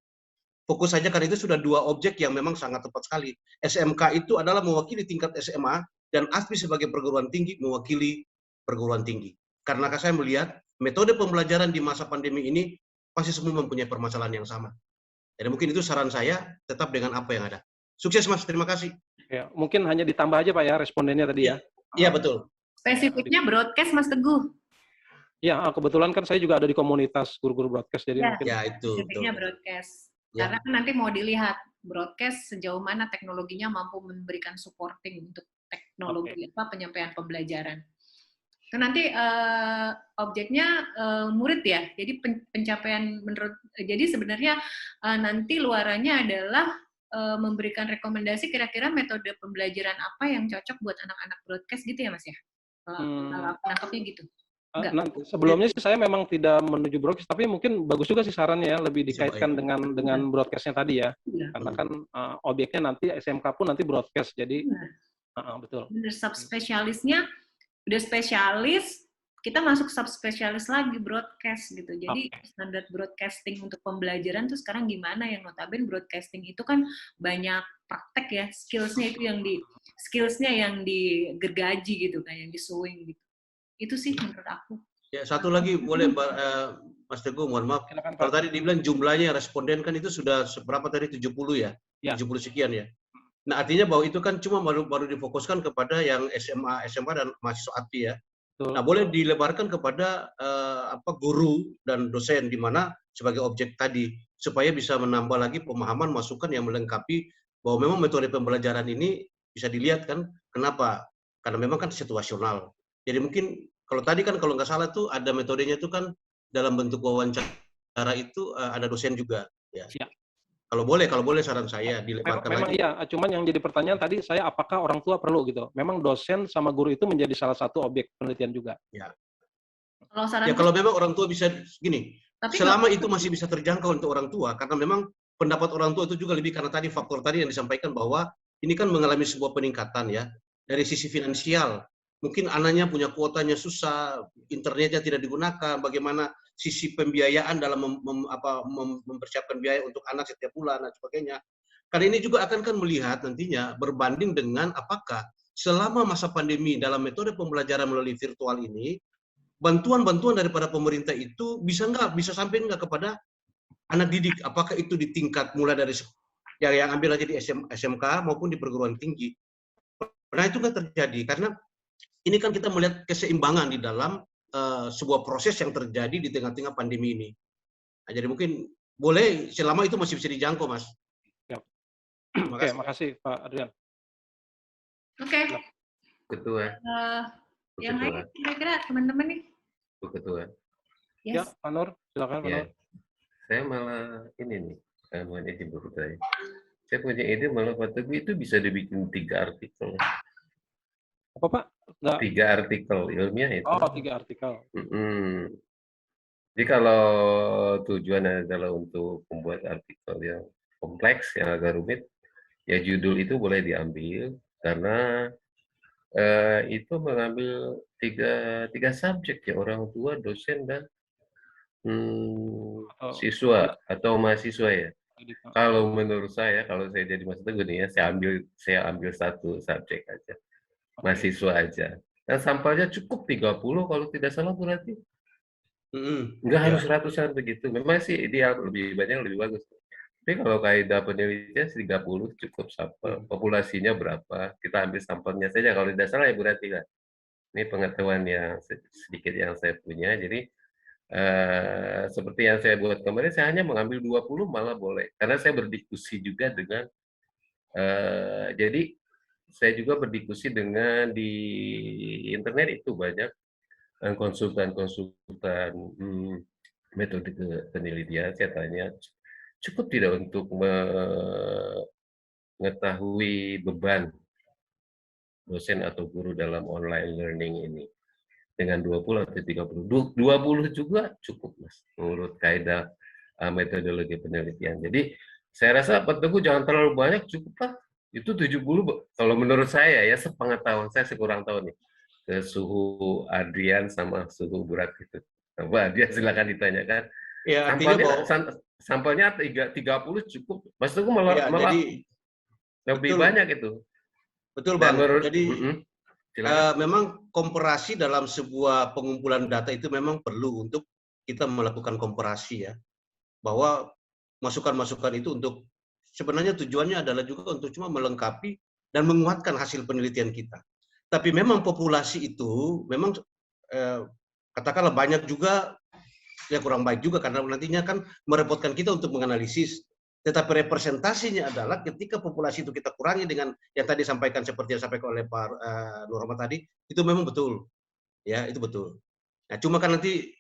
Fokus saja, karena itu sudah 2 objek yang memang sangat tepat sekali. SMK itu adalah mewakili tingkat SMA, dan ADVI sebagai perguruan tinggi mewakili perguruan tinggi. Karena saya melihat metode pembelajaran di masa pandemi ini pasti semua mempunyai permasalahan yang sama. Jadi mungkin itu saran saya, tetap dengan apa yang ada. Sukses Mas, terima kasih. Ya, mungkin hanya ditambah aja Pak ya respondennya tadi ya. Iya, betul. Spesifiknya broadcast Mas Teguh. Ya, kebetulan kan saya juga ada di komunitas guru-guru broadcast, jadi mungkin. Ya, itu. Spesifiknya broadcast. Ya. Karena kan nanti mau dilihat broadcast sejauh mana teknologinya mampu memberikan supporting untuk teknologi penyampaian pembelajaran. Itu nanti objeknya murid ya. Jadi pencapaian jadi sebenarnya nanti luarannya adalah memberikan rekomendasi kira-kira metode pembelajaran apa yang cocok buat anak-anak broadcast gitu ya Mas ya? Kalau nangkapnya gitu. Nanti, sebelumnya sih saya memang tidak menuju broadcast, tapi mungkin bagus juga sih sarannya ya, lebih dikaitkan dengan broadcastnya tadi ya. Karena kan objeknya nanti SMK pun nanti broadcast, jadi betul. Subspesialisnya udah spesialis, kita masuk subspesialis lagi broadcast gitu. Jadi standar broadcasting untuk pembelajaran tuh sekarang gimana, yang notabene broadcasting itu kan banyak praktek ya, skillsnya yang digergaji gitu kan, yang disuing gitu. Itu sih menurut aku. Ya, satu lagi boleh Mas Teguh, mohon maaf. Kalau tadi dibilang jumlahnya responden kan itu sudah seberapa tadi, 70 ya? 70 sekian ya. Nah, artinya bahwa itu kan cuma baru difokuskan kepada yang SMA dan mahasiswa aktif ya. Nah, boleh dilebarkan kepada guru dan dosen di mana sebagai objek tadi, supaya bisa menambah lagi pemahaman, masukan yang melengkapi bahwa memang metode pembelajaran ini bisa dilihat kan, kenapa? Karena memang kan situasional. Jadi mungkin kalau tadi kan kalau nggak salah tuh ada metodenya itu kan dalam bentuk wawancara itu ada dosen juga. Ya. Kalau boleh saran saya dilebarkan memang lagi. Iya, cuman yang jadi pertanyaan tadi saya apakah orang tua perlu gitu. Memang dosen sama guru itu menjadi salah satu objek penelitian juga. Ya. Kalau kalau memang orang tua bisa gini, selama itu masih bisa terjangkau untuk orang tua, karena memang pendapat orang tua itu juga lebih karena tadi faktor tadi yang disampaikan bahwa ini kan mengalami sebuah peningkatan ya dari sisi finansial. Mungkin anaknya punya kuotanya susah, internetnya tidak digunakan, bagaimana sisi pembiayaan dalam mempersiapkan biaya untuk anak setiap bulan dan sebagainya. Karena ini juga akan melihat nantinya berbanding dengan apakah selama masa pandemi dalam metode pembelajaran melalui virtual ini, bantuan-bantuan daripada pemerintah itu bisa sampai nggak kepada anak didik, apakah itu di tingkat mulai dari yang ambil aja di SMK maupun di perguruan tinggi. Nah itu nggak terjadi, karena ini kan kita melihat keseimbangan di dalam sebuah proses yang terjadi di tengah-tengah pandemi ini. Nah, jadi mungkin boleh selama itu masih bisa dijangkau, Mas. Oke, makasih Pak Adrian. Oke. Ketua. Yang lain kira-kira teman-teman nih. Bu Ketua. Ya, Pak Nur, silakan Pak Nur. Saya malah ini nih, mohon izin Bu Ketua. Saya punya ide malah Pak Teguh itu bisa dibikin 3 artikel. Apa Pak? 3 artikel ilmiah itu. Oh, 3 artikel. Jadi kalau tujuan adalah untuk membuat artikel yang kompleks, yang agak rumit, ya judul itu boleh diambil karena itu mengambil tiga subjek ya, orang tua, dosen dan siswa atau mahasiswa ya. Kalau menurut saya, kalau saya jadi Mas Teguh nih ya, saya ambil satu subjek aja, mahasiswa aja. Dan sampelnya cukup 30 kalau tidak salah berarti. Nggak harus ratusan begitu. Memang sih ideal lebih banyak lebih bagus. Tapi kalau kaidah penelitian 30 cukup sampel. Populasinya berapa? Kita ambil sampelnya saja. Kalau tidak salah ya berarti lah. Ini pengetahuan yang sedikit yang saya punya. Jadi seperti yang saya buat kemarin, saya hanya mengambil 20 malah boleh. Karena saya berdiskusi juga dengan jadi saya juga berdiskusi dengan di internet itu banyak konsultan metode penelitian. Saya tanya, cukup tidak untuk mengetahui beban dosen atau guru dalam online learning ini dengan 20 atau 30. 20 juga cukup, Mas, menurut kaidah metodologi penelitian. Jadi saya rasa Pak Teguh jangan terlalu banyak, cukup lah. Itu 70 kalau menurut saya ya, sepengetahuan saya, sekurang tahu nih. Ke suhu Adrian sama suhu berat itu. Pak Adrian silakan ditanyakan. Ya, sampelnya 30 cukup. Mas Teguh malah jadi, lebih banyak itu. Betul Bang. Jadi memang komparasi dalam sebuah pengumpulan data itu memang perlu untuk kita melakukan komparasi ya. Bahwa masukan-masukan itu untuk sebenarnya tujuannya adalah juga untuk cuma melengkapi dan menguatkan hasil penelitian kita. Tapi memang populasi itu memang katakanlah banyak juga ya kurang baik juga karena nantinya kan merepotkan kita untuk menganalisis. Tetapi representasinya adalah ketika populasi itu kita kurangi dengan yang tadi disampaikan seperti yang disampaikan oleh Pak Nur Rahmat tadi, itu memang betul. Ya, itu betul. Nah, cuma kan nanti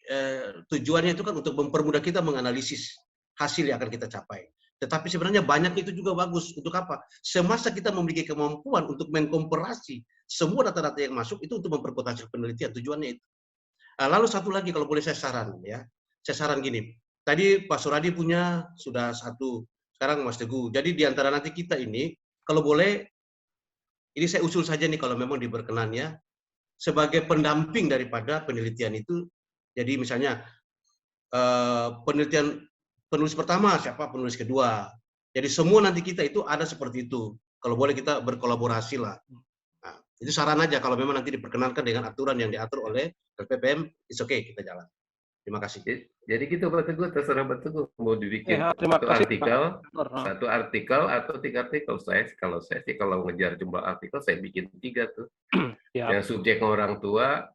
tujuannya itu kan untuk mempermudah kita menganalisis hasil yang akan kita capai. Tetapi sebenarnya banyak itu juga bagus. Untuk apa? Semasa kita memiliki kemampuan untuk mengkomparasi semua data-data yang masuk, itu untuk memperkuat hasil penelitian. Tujuannya itu. Lalu satu lagi kalau boleh saya saran. Ya, saya saran gini. Tadi Pak Suradi punya sudah satu, sekarang Mas Teguh. Jadi di antara nanti kita ini, kalau boleh, ini saya usul saja nih kalau memang diberkenan ya. sebagai pendamping daripada penelitian itu. Jadi misalnya penelitian penulis pertama siapa, penulis kedua. Jadi semua nanti kita itu ada seperti itu. Kalau boleh kita berkolaborasi lah. Nah, itu saran aja kalau memang nanti diperkenankan dengan aturan yang diatur oleh LPPM, it's okay, kita jalan. Terima kasih. Jadi gitu Pak Teguh, terserah Pak Teguh mau dibikin terima satu kasih, artikel, Pak. satu artikel atau 3 artikel. Kalau saya sih kalau ngejar jumlah artikel saya bikin 3 tuh. Yang subjek orang tua,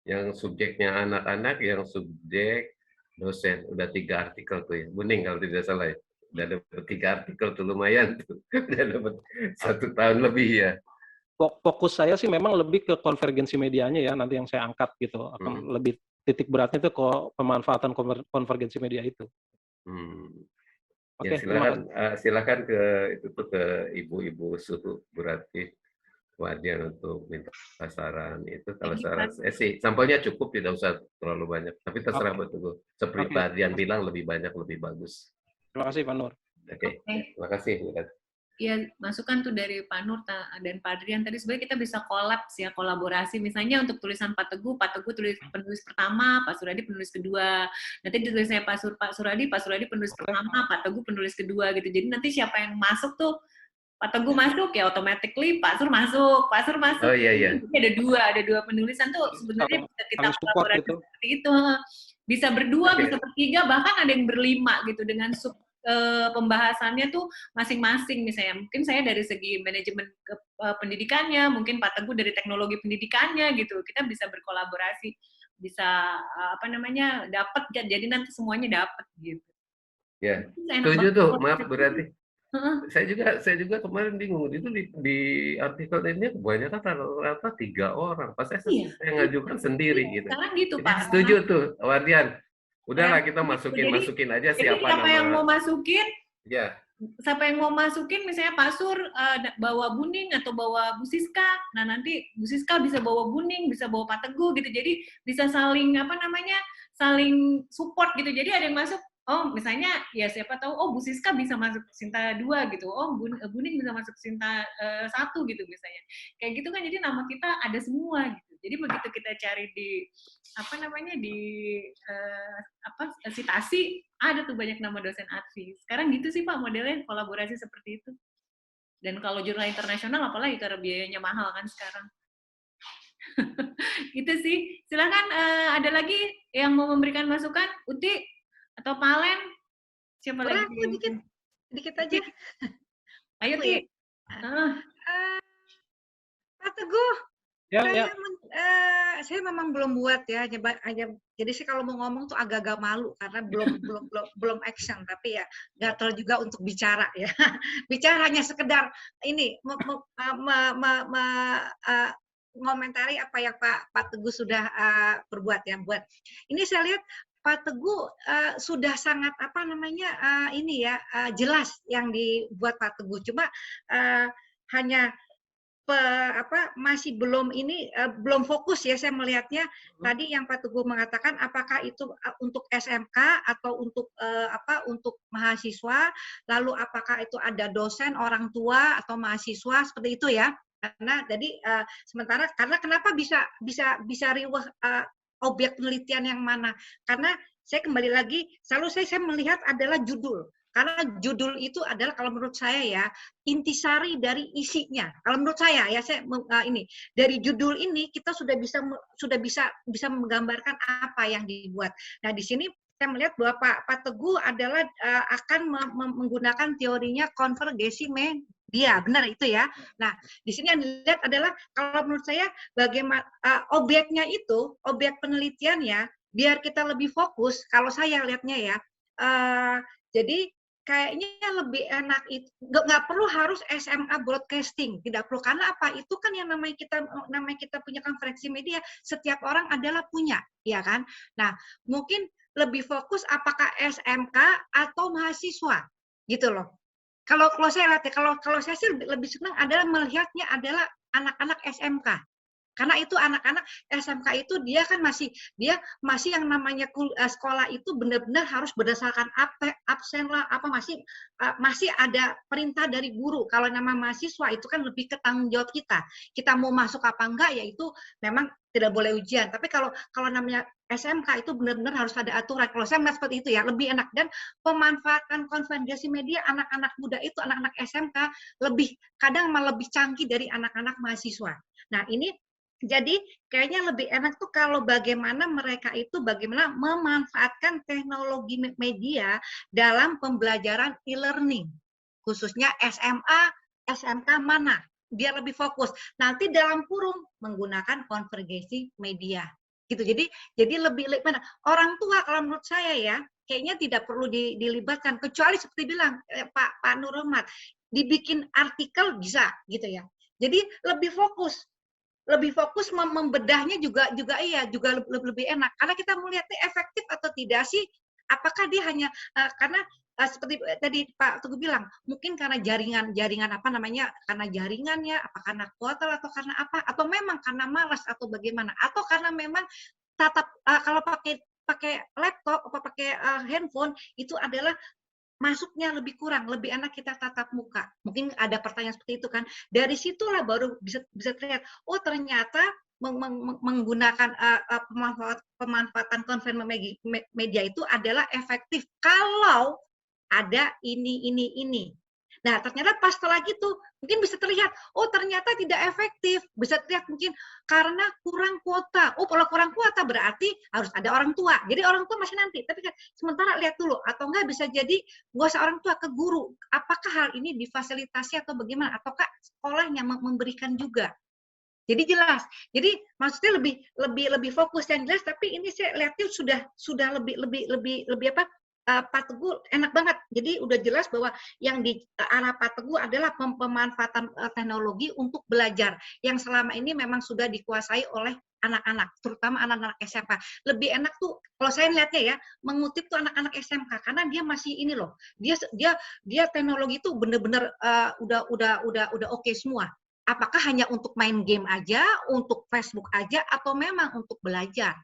yang subjeknya anak-anak, yang subjek dosen. Udah 3 artikel tuh ya. Buning kalau tidak salah ya. Udah dapat 3 artikel tuh lumayan tuh. Udah dapat 1 tahun lebih ya. Fokus saya sih memang lebih ke konvergensi medianya ya, nanti yang saya angkat gitu. Akan lebih titik beratnya itu ke pemanfaatan konvergensi media itu. Ya, silakan ke itu tuh ke ibu-ibu suhu Bu Ratih, Wadian untuk minta saran itu. Kalau saran saya sih sampelnya cukup, tidak usah terlalu banyak. Tapi terserah Pak Teguh. Seperti Pak Dian bilang lebih banyak lebih bagus. Terima kasih Pak Nur. Oke. Terima kasih Bu Ratih. Ya, masukan tuh dari Pak Nur dan Pak Adrian tadi sebenarnya kita bisa kolaps ya, kolaborasi. Misalnya untuk tulisan Pak Teguh tulis penulis pertama, Pak Suradi penulis kedua. Nanti ditulisnya Pak Suradi penulis pertama, Pak Teguh penulis kedua gitu. Jadi nanti siapa yang masuk tuh, Pak Teguh masuk ya automatically Pak Sur masuk, Pak Sur masuk. Oh iya iya. Jadi ada dua penulisan tuh sebenarnya bisa kita kolaborasi gitu. Seperti itu. Bisa berdua, bisa bertiga, bahkan ada yang berlima gitu dengan pembahasannya tuh masing-masing. Misalnya mungkin saya dari segi manajemen pendidikannya, mungkin Pak Teguh dari teknologi pendidikannya gitu. Kita bisa berkolaborasi, bisa dapat, jadi nanti semuanya dapat gitu. Ya, setuju tuh. Maaf berarti. Saya juga kemarin bingung itu di artikel ini kebanyakan rata-rata 3 orang. Pas saya ngajukan sendiri gitu. Sekarang gitu jadi Pak. Setuju tuh, Wardian. Udahlah kita masukin aja siapa siapa nama. yang mau masukin? Ya. Siapa yang mau masukin, misalnya Pak Sur bawa Buning atau bawa Bu Siska. Nah nanti Bu Siska bisa bawa Buning, bisa bawa Pak Teguh gitu. Jadi bisa saling saling support gitu. Jadi ada yang masuk. Oh, misalnya ya siapa tahu, oh Bu Siska bisa masuk Sinta 2 gitu, oh Buning bisa masuk Sinta 1 gitu misalnya. Kayak gitu kan, jadi nama kita ada semua gitu. Jadi begitu kita cari di citasi, ada tuh banyak nama dosen advis. Sekarang gitu sih Pak modelnya, kolaborasi seperti itu. Dan kalau jurnal internasional apalagi karena biayanya mahal kan sekarang. Gitu sih. Silakan ada lagi yang mau memberikan masukan, Uti atau Palen? Siapa lagi? Dikit aja. Ayo Ti. Pak Teguh. Ya. Saya memang belum buat ya, jadi sih kalau mau ngomong tuh agak-agak malu karena belum action, tapi ya gatel juga untuk bicara ya. Bicara hanya sekedar ini mengomentari apa yang Pak Teguh sudah berbuat ya. Ini saya lihat Pak Teguh sudah sangat jelas yang dibuat Pak Teguh. Cuma hanya masih belum fokus ya saya melihatnya. Tadi yang Pak Teguh mengatakan apakah itu untuk SMK atau untuk mahasiswa, lalu apakah itu ada dosen, orang tua atau mahasiswa seperti itu ya. Karena jadi karena kenapa bisa riuh objek penelitian yang mana? Karena saya kembali lagi selalu saya melihat adalah judul. Karena judul itu adalah kalau menurut saya ya intisari dari isinya. Kalau menurut saya ya dari judul ini kita sudah bisa menggambarkan apa yang dibuat. Nah di sini saya melihat bahwa Pak Teguh adalah akan menggunakan teorinya konvergensi media, benar itu ya. Nah di sini yang dilihat adalah kalau menurut saya bagaimana objeknya itu, objek penelitiannya biar kita lebih fokus. Kalau saya lihatnya ya, jadi kayaknya lebih enak itu nggak perlu harus SMA broadcasting, tidak perlu, karena apa, itu kan yang namanya kita punya konferensi media, setiap orang adalah punya, ya kan. Nah mungkin lebih fokus apakah SMK atau mahasiswa gitu loh. Kalau saya lihat ya, kalau saya sih lebih senang adalah melihatnya adalah anak-anak SMK. Karena itu anak-anak SMK itu dia kan masih yang namanya sekolah itu benar-benar harus berdasarkan absen lah, masih ada perintah dari guru. Kalau nama mahasiswa itu kan lebih ke tanggung jawab kita. Kita mau masuk apa enggak ya itu memang tidak boleh ujian. Tapi kalau namanya SMK itu benar-benar harus ada aturan. Kalau saya melihat seperti itu ya, lebih enak. Dan pemanfaatan konvergensi media anak-anak muda itu, anak-anak SMK kadang malah lebih canggih dari anak-anak mahasiswa. Nah, ini jadi kayaknya lebih enak tuh kalau bagaimana mereka itu bagaimana memanfaatkan teknologi media dalam pembelajaran e-learning, khususnya SMA, SMK mana, biar lebih fokus. Nanti dalam kurung menggunakan konvergensi media, gitu. Jadi lebih mana orang tua kalau menurut saya ya, kayaknya tidak perlu dilibatkan, kecuali seperti bilang Pak Nur Rahmat, dibikin artikel bisa, gitu ya. Jadi lebih fokus membedahnya juga lebih enak, karena kita melihatnya efektif atau tidak sih, apakah dia hanya karena seperti tadi Pak Teguh bilang, mungkin karena jaringan apa namanya, karena jaringannya, apa karena kuota atau karena apa, atau memang karena malas atau bagaimana, atau karena memang kalau pakai laptop atau pakai handphone itu adalah masuknya lebih kurang, lebih enak kita tatap muka. Mungkin ada pertanyaan seperti itu kan. Dari situlah baru bisa terlihat, oh ternyata menggunakan pemanfaatan konvergensi media itu adalah efektif kalau ada ini. Nah, ternyata pas setelah gitu, mungkin bisa terlihat, oh ternyata tidak efektif. Bisa terlihat mungkin karena kurang kuota. Oh, kalau kurang kuota berarti harus ada orang tua. Jadi orang tua masih nanti. Tapi kan sementara lihat dulu. Atau enggak bisa jadi nggak usah orang tua, ke guru. Apakah hal ini difasilitasi atau bagaimana? Ataukah sekolahnya memberikan juga? Jadi jelas. Jadi maksudnya lebih fokus yang jelas. Tapi ini saya lihatnya sudah lebih apa? Pak Teguh enak banget. Jadi udah jelas bahwa yang di arah Pak Teguh adalah pemanfaatan teknologi untuk belajar yang selama ini memang sudah dikuasai oleh anak-anak, terutama anak-anak SMK. Lebih enak tuh kalau saya lihatnya ya, mengutip tuh anak-anak SMK karena dia masih ini loh. Dia teknologi itu benar-benar udah oke semua. Apakah hanya untuk main game aja, untuk Facebook aja, atau memang untuk belajar?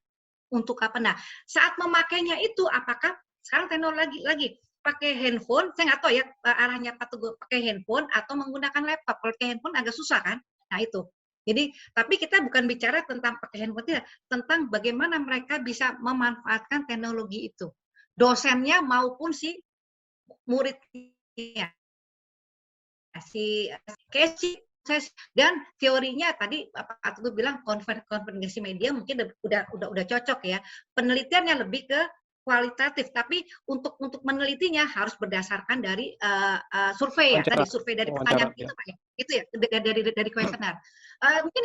Untuk apa? Nah, saat memakainya itu apakah sekarang teknologi lagi pakai handphone, saya nggak tahu ya arahnya Pak Teguh pakai handphone atau menggunakan laptop. Kalau pakai handphone agak susah kan? Nah itu. Jadi, tapi kita bukan bicara tentang pakai handphone, tidak, tentang bagaimana mereka bisa memanfaatkan teknologi itu. Dosennya maupun si muridnya. Dan teorinya tadi Pak Teguh bilang konvergensi media mungkin udah cocok ya. Penelitiannya lebih ke kualitatif, tapi untuk menelitinya harus berdasarkan dari survei ya, tadi survei dari pertanyaan itu Pak ya, itu ya dari kuesioner. Mungkin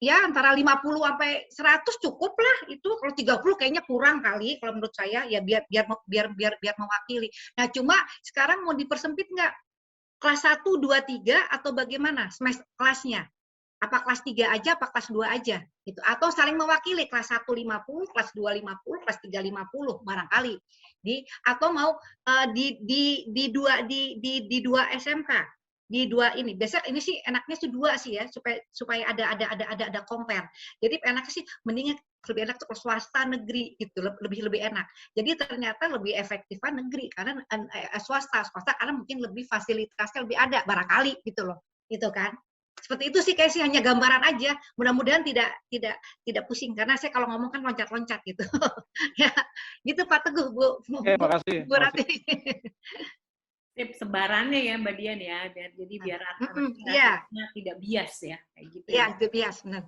ya antara 50 sampai 100 cukup lah itu. Kalau 30 kayaknya kurang kali kalau menurut saya ya, biar mewakili. Nah cuma sekarang mau dipersempit nggak? Kelas 1, 2, 3 atau bagaimana semester kelasnya? Apa kelas 3 aja, apa kelas 2 aja? Gitu. Atau saling mewakili, kelas 1 50, kelas 2 50, kelas 3 50 barangkali. Atau mau di dua SMK, di dua ini. Biasa ini sih enaknya sih 2 sih ya, supaya ada compare. Jadi enaknya sih mendingan lebih enak tuh swasta negeri gitu, lebih enak. Jadi ternyata lebih efektifan negeri karena swasta karena mungkin lebih fasilitasnya lebih ada barangkali gitu loh. Gitu kan. Seperti itu sih kayak sih, hanya gambaran aja. Mudah-mudahan tidak pusing karena saya kalau ngomong kan loncat-loncat gitu. Ya, gitu Pak Teguh, Bu. Oke, makasih. Bu Rati. Tip sebarannya ya Mbak Dian ya, jadi biar anak-anaknya tidak bias ya, kayak gitu. Iya, itu bias, benar.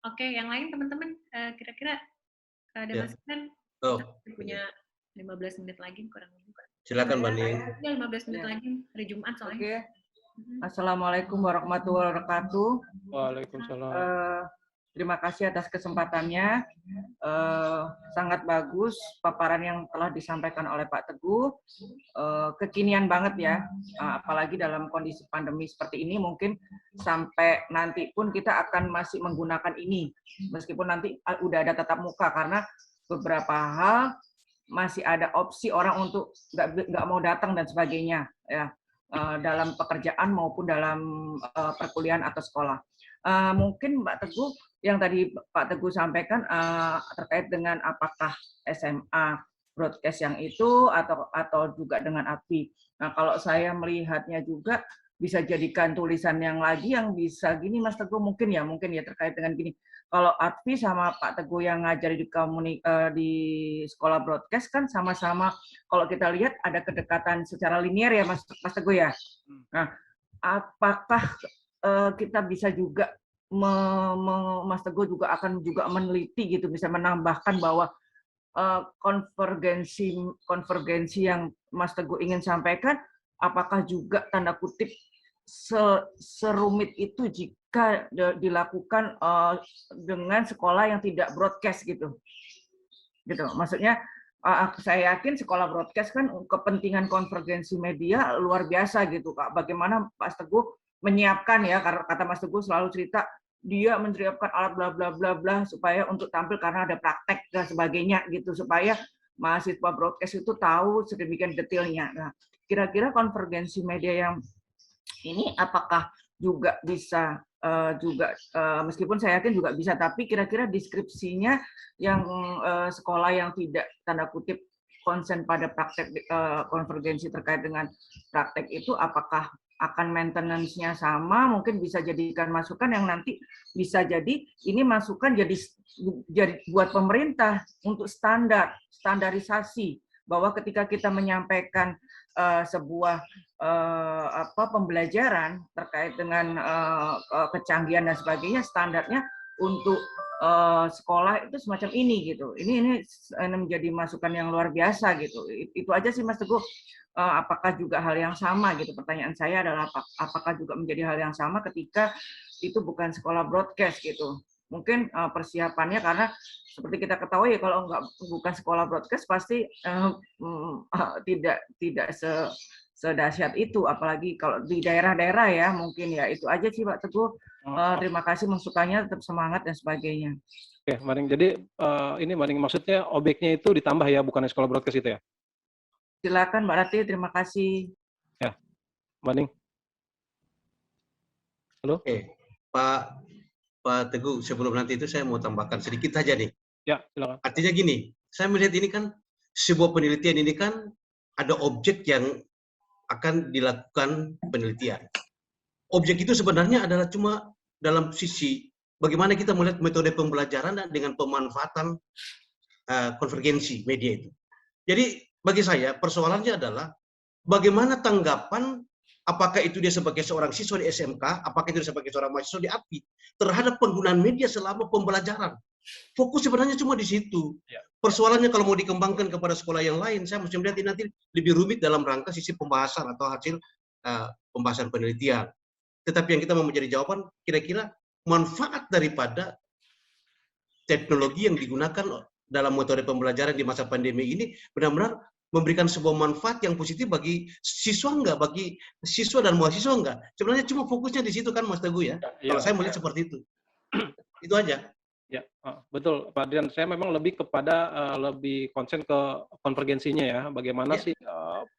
Oke, yang lain teman-teman kira-kira ada masukan? Kita punya 15 menit lagi kurang lebih. Silakan Mbak Ning. Ya, 15 menit lagi hari Jumat soalnya. Oke. Assalamualaikum warahmatullahi wabarakatuh. Waalaikumsalam. Terima kasih atas kesempatannya. Sangat bagus paparan yang telah disampaikan oleh Pak Teguh. Kekinian banget ya, apalagi dalam kondisi pandemi seperti ini, mungkin sampai nanti pun kita akan masih menggunakan ini, meskipun nanti udah ada tatap muka, karena beberapa hal masih ada opsi orang untuk nggak mau datang dan sebagainya ya. Dalam pekerjaan maupun dalam perkuliahan atau sekolah. Mungkin Mbak Teguh, yang tadi Pak Teguh sampaikan terkait dengan apakah SMA broadcast yang itu atau juga dengan API. Nah, kalau saya melihatnya juga bisa jadikan tulisan yang lagi yang bisa gini Mas Teguh, mungkin ya terkait dengan gini. Kalau Atfi sama Pak Teguh yang ngajar di sekolah broadcast kan sama-sama, kalau kita lihat ada kedekatan secara linear ya Mas Teguh ya. Nah, apakah kita bisa juga Mas Teguh juga akan juga meneliti gitu, bisa menambahkan bahwa konvergensi yang Mas Teguh ingin sampaikan, apakah juga tanda kutip serumit itu jika dilakukan dengan sekolah yang tidak broadcast gitu. Maksudnya saya yakin sekolah broadcast kan kepentingan konvergensi media luar biasa gitu Kak. Bagaimana Mas Teguh menyiapkan ya, karena kata Mas Teguh selalu cerita dia menyiapkan alat bla bla bla bla supaya untuk tampil karena ada praktek dan sebagainya gitu, supaya mahasiswa broadcast itu tahu sedemikian detailnya. Nah, kira-kira konvergensi media yang ini apakah juga bisa meskipun saya yakin juga bisa, tapi kira-kira deskripsinya yang sekolah yang tidak tanda kutip konsen pada praktek konvergensi terkait dengan praktek itu, apakah akan maintenance-nya sama, mungkin bisa jadikan masukan yang nanti bisa jadi ini masukan jadi buat pemerintah untuk standarisasi, bahwa ketika kita menyampaikan sebuah pembelajaran terkait dengan kecanggihan dan sebagainya, standarnya untuk sekolah itu semacam ini gitu. Ini menjadi masukan yang luar biasa gitu. Itu aja sih Mas Teguh. Apakah juga hal yang sama gitu? Pertanyaan saya adalah apakah juga menjadi hal yang sama ketika itu bukan sekolah broadcast gitu? Mungkin persiapannya, karena seperti kita ketahui kalau bukan sekolah broadcast pasti tidak sedahsyat itu, apalagi kalau di daerah-daerah ya, mungkin ya. Itu aja sih Pak Teguh. Terima kasih masukannya, tetap semangat dan sebagainya. Oke, Maring. Jadi ini Maring, maksudnya objeknya itu ditambah ya, bukan sekolah broadcast itu ya? Silakan Mbak Rati, terima kasih. Ya, Maring. Halo? Oke, Pak Teguh, sebelum nanti itu saya mau tambahkan sedikit aja nih. Ya, silakan. Artinya gini, saya melihat ini kan sebuah penelitian, ini kan ada objek yang akan dilakukan penelitian. Objek itu sebenarnya adalah cuma dalam sisi bagaimana kita melihat metode pembelajaran dengan pemanfaatan konvergensi media itu. Jadi bagi saya persoalannya adalah bagaimana tanggapan, apakah itu dia sebagai seorang siswa di SMK, apakah itu dia sebagai seorang mahasiswa di API terhadap penggunaan media selama pembelajaran. Fokus sebenarnya cuma di situ. Persoalannya kalau mau dikembangkan kepada sekolah yang lain, saya mesti melihat ini nanti lebih rumit dalam rangka sisi pembahasan atau hasil pembahasan penelitian. Tetapi yang kita mau menjadi jawaban, kira-kira manfaat daripada teknologi yang digunakan dalam metode pembelajaran di masa pandemi ini benar-benar memberikan sebuah manfaat yang positif bagi siswa enggak, bagi siswa dan mahasiswa enggak. Sebenarnya cuma fokusnya di situ kan Mas Teguh ya. Kalau saya melihat seperti itu. Itu aja. Ya, betul Pak Adrian. Saya memang lebih kepada lebih konsen ke konvergensinya ya. Bagaimana sih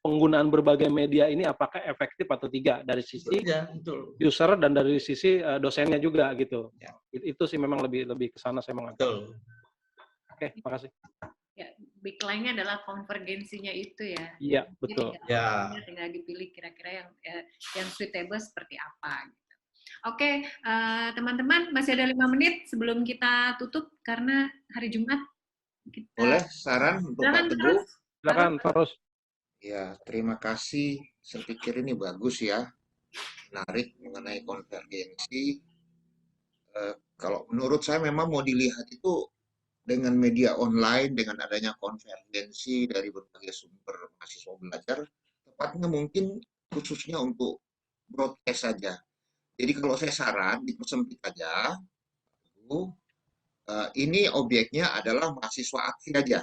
penggunaan berbagai media ini apakah efektif atau tidak dari sisi user dan dari sisi dosennya juga gitu. Ya. Itu sih memang lebih ke sana saya mengambil. Oke, terima kasih. Ya, big line-nya adalah konvergensinya itu ya. Iya, betul. Ya. Tinggal dipilih kira-kira yang suitable seperti apa. Oke, teman-teman, masih ada 5 menit sebelum kita tutup karena hari Jumat. Boleh saran untuk Pak Teguh? Silakan terus. Ya, terima kasih. Saya pikir ini bagus ya, menarik mengenai konvergensi. Kalau menurut saya memang mau dilihat itu dengan media online, dengan adanya konvergensi dari berbagai sumber mahasiswa belajar, tepatnya mungkin khususnya untuk broadcast saja. Jadi kalau saya saran, dipersempit aja, ini objeknya adalah mahasiswa ATVI aja.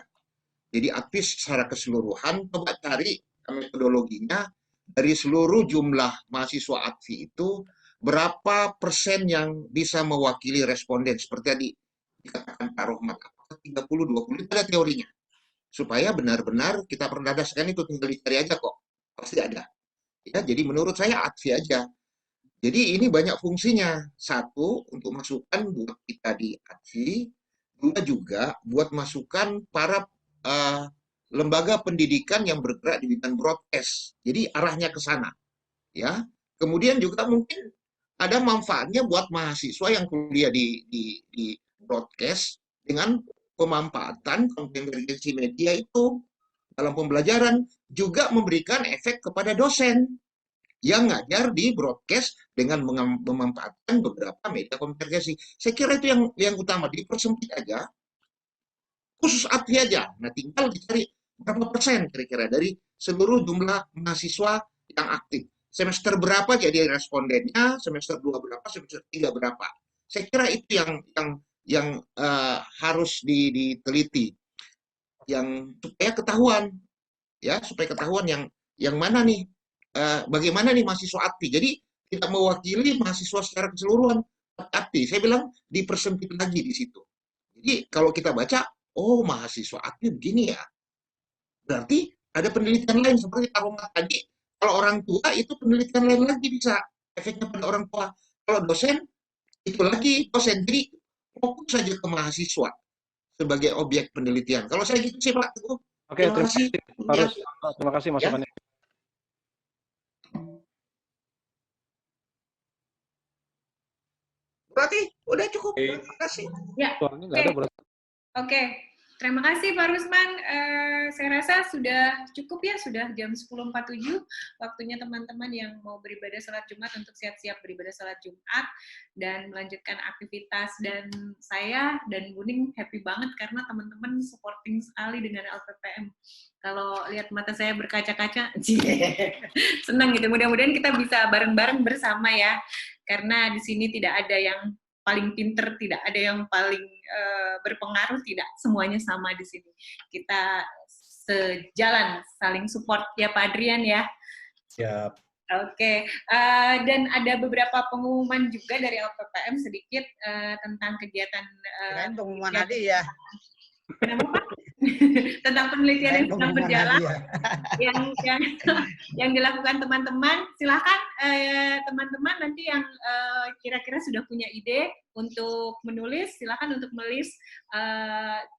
Jadi ATVI secara keseluruhan, coba cari metodologinya, dari seluruh jumlah mahasiswa ATVI itu, berapa persen yang bisa mewakili responden, seperti tadi dikatakan Pak Rohmat, 30-20, itu ada teorinya. Supaya benar-benar kita perdadaskan itu, tinggal dicari aja kok, pasti ada. Ya, jadi menurut saya ATVI aja. Jadi ini banyak fungsinya. Satu, untuk masukan buat kita di ATVI. Dua juga buat masukan para lembaga pendidikan yang bergerak di bidang broadcast. Jadi arahnya ke sana. Ya, Kemudian juga mungkin ada manfaatnya buat mahasiswa yang kuliah di broadcast dengan pemanfaatan konvergensi media itu dalam pembelajaran, juga memberikan efek kepada dosen yang ngajar di broadcast dengan memanfaatkan beberapa media konvergensi. Saya kira itu yang utama, dipersempit aja, khusus API aja. Nah, tinggal dicari berapa persen kira-kira dari seluruh jumlah mahasiswa yang aktif. Semester berapa jadi respondennya, semester 2 berapa, semester 3 berapa. Saya kira itu yang harus diteliti, yang supaya ketahuan, ya, supaya ketahuan yang mana nih, bagaimana nih mahasiswa aktif. Jadi tidak mewakili mahasiswa secara keseluruhan aktif. Saya bilang dipersempit lagi di situ. Jadi kalau kita baca, oh mahasiswa aktif begini ya, berarti ada penelitian lain seperti Aroma tadi. Kalau orang tua itu penelitian lain lagi bisa efeknya pada orang tua. Kalau dosen itu lagi dosen. Jadi fokus saja ke mahasiswa sebagai objek penelitian. Kalau saya gitu sih Pak Teguh. Oke, terima kasih. Terima kasih masukannya. Berarti udah cukup. Terima kasih. Ya. Soalnya nggak ada berarti. Oke. Terima kasih Pak Rusman. Saya rasa sudah cukup ya, sudah jam 10.47. Waktunya teman-teman yang mau beribadah salat Jumat untuk siap-siap beribadah salat Jumat dan melanjutkan aktivitas. Dan saya dan Buning happy banget karena teman-teman supporting sekali dengan LPPM. Kalau lihat mata saya berkaca-kaca, senang gitu. Mudah-mudahan kita bisa bareng-bareng bersama ya. Karena di sini tidak ada yang paling pinter, tidak ada yang paling berpengaruh, tidak, semuanya sama di sini. Kita sejalan, saling support ya Pak Adrian ya. Siap. Oke, dan ada beberapa pengumuman juga dari LPPM sedikit tentang kegiatan. Pengumuman tadi ya. Kenapa Pak? Tentang penelitian yang sedang berjalan, yang dilakukan teman-teman. Silahkan teman-teman nanti yang kira-kira sudah punya ide untuk menulis, silahkan untuk menulis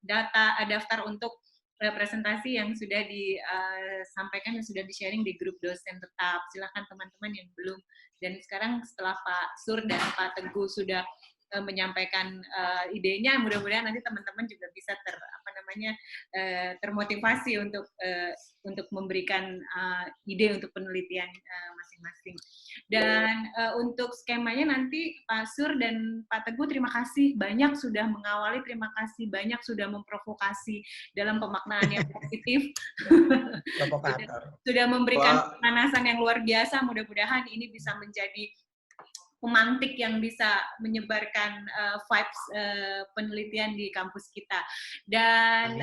daftar untuk presentasi yang sudah disampaikan, yang sudah di-sharing di grup dosen tetap. Silahkan teman-teman yang belum. Dan sekarang setelah Pak Sur dan Pak Teguh sudah menyampaikan idenya, mudah-mudahan nanti teman-teman juga bisa termotivasi untuk memberikan ide untuk penelitian masing-masing. Dan untuk skemanya nanti Pak Sur dan Pak Teguh, terima kasih banyak sudah mengawali, terima kasih banyak sudah memprovokasi dalam pemaknaan yang positif. Sudah memberikan pemanasan yang luar biasa. Mudah-mudahan ini bisa menjadi pemantik yang bisa menyebarkan vibes penelitian di kampus kita. Dan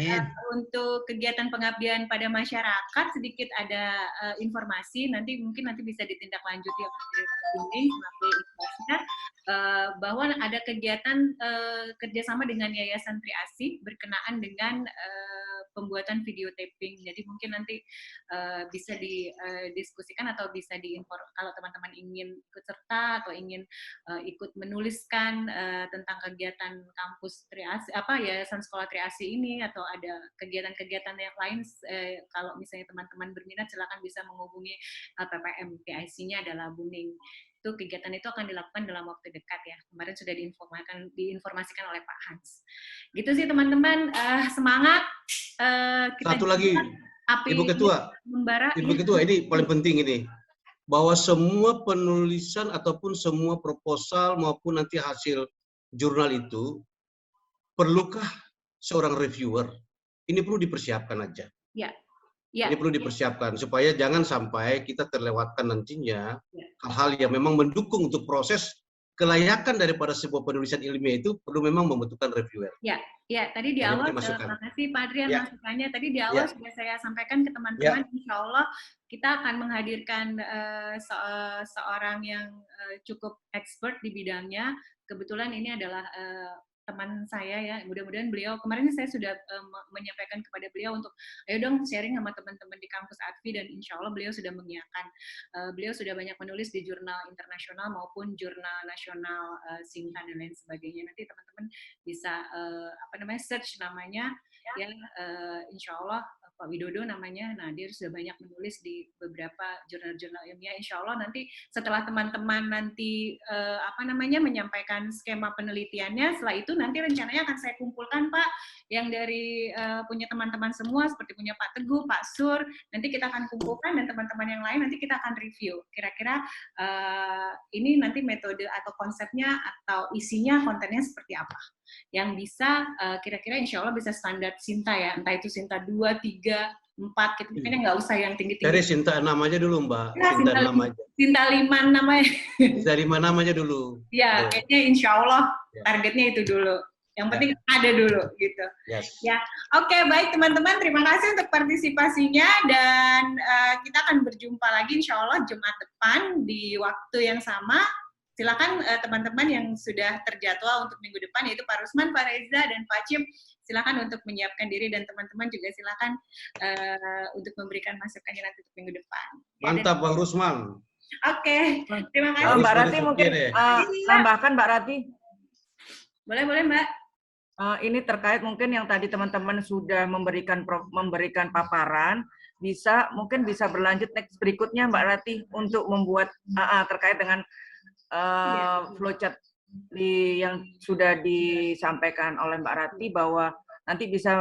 untuk kegiatan pengabdian pada masyarakat sedikit ada informasi, nanti bisa ditindaklanjuti oleh ini bahwa ada kegiatan kerjasama dengan Yayasan Triasi berkenaan dengan pembuatan video taping. Jadi mungkin nanti bisa didiskusikan atau bisa kalau teman-teman ingin ikut serta atau ingin ikut menuliskan tentang kegiatan kampus Triasi, Yayasan Sekolah Triasi ini, atau ada kegiatan-kegiatan yang lain, kalau misalnya teman-teman berminat silakan bisa menghubungi PPM. PIC-nya adalah Buning. Itu kegiatan itu akan dilakukan dalam waktu dekat ya. Kemarin sudah diinformasikan oleh Pak Hans. Gitu sih teman-teman, semangat. Satu lagi, Ibu Ketua, Ibu Ketua, ini paling penting ini, bahwa semua penulisan ataupun semua proposal maupun nanti hasil jurnal itu, perlukah seorang reviewer? Ini perlu dipersiapkan aja. Ya. Ini perlu dipersiapkan supaya jangan sampai kita terlewatkan nantinya hal-hal yang memang mendukung untuk proses kelayakan daripada sebuah penulisan ilmiah itu perlu memang membutuhkan reviewer. Ya, tadi di awal, terima kasih Pak Adrian masukannya. Tadi di awal sudah saya sampaikan ke teman-teman, insya Allah kita akan menghadirkan seorang yang cukup expert di bidangnya. Kebetulan ini adalah teman saya ya, mudah-mudahan beliau, kemarin saya sudah menyampaikan kepada beliau untuk ayo dong sharing sama teman-teman di kampus Advi, dan insya Allah beliau sudah mengiyakan. Beliau sudah banyak menulis di jurnal internasional maupun jurnal nasional, Singkan dan lain sebagainya. Nanti teman-teman bisa search namanya ya, insya Allah Pak Widodo namanya. Nah, dia sudah banyak menulis tulis di beberapa jurnal-jurnal ilmiah. Insya Allah nanti setelah teman-teman nanti menyampaikan skema penelitiannya, setelah itu nanti rencananya akan saya kumpulkan Pak, yang dari punya teman-teman semua seperti punya Pak Teguh, Pak Sur, nanti kita akan kumpulkan dan teman-teman yang lain nanti kita akan review. Kira-kira ini nanti metode atau konsepnya atau isinya kontennya seperti apa, yang bisa kira-kira insya Allah bisa standar Sinta ya, entah itu Sinta 2, 3, 4, kita kayaknya nggak usah yang tinggi-tinggi. Dari Sinta 6 aja dulu Mbak, Ya, Sinta 6 aja. Sinta 5 namanya. Dari mana aja dulu. Ya, kayaknya insya Allah targetnya itu dulu. Yang penting ada dulu gitu. Yes. Ya, oke, baik teman-teman, terima kasih untuk partisipasinya dan kita akan berjumpa lagi insya Allah Jumat depan di waktu yang sama. Silakan teman-teman yang sudah terjadwal untuk minggu depan, yaitu Pak Rusman, Pak Reza, dan Pak Cim, silakan untuk menyiapkan diri dan teman-teman juga silakan untuk memberikan masukannya nanti untuk minggu depan. Mantap Bang Rusman. Oke, terima kasih. Mbak Rati mungkin tambahkan Mbak Rati. Boleh Mbak. Ini terkait mungkin yang tadi teman-teman sudah memberikan paparan, mungkin bisa berlanjut next berikutnya Mbak Rati untuk membuat terkait dengan flowchart yang sudah disampaikan oleh Mbak Rati, bahwa nanti bisa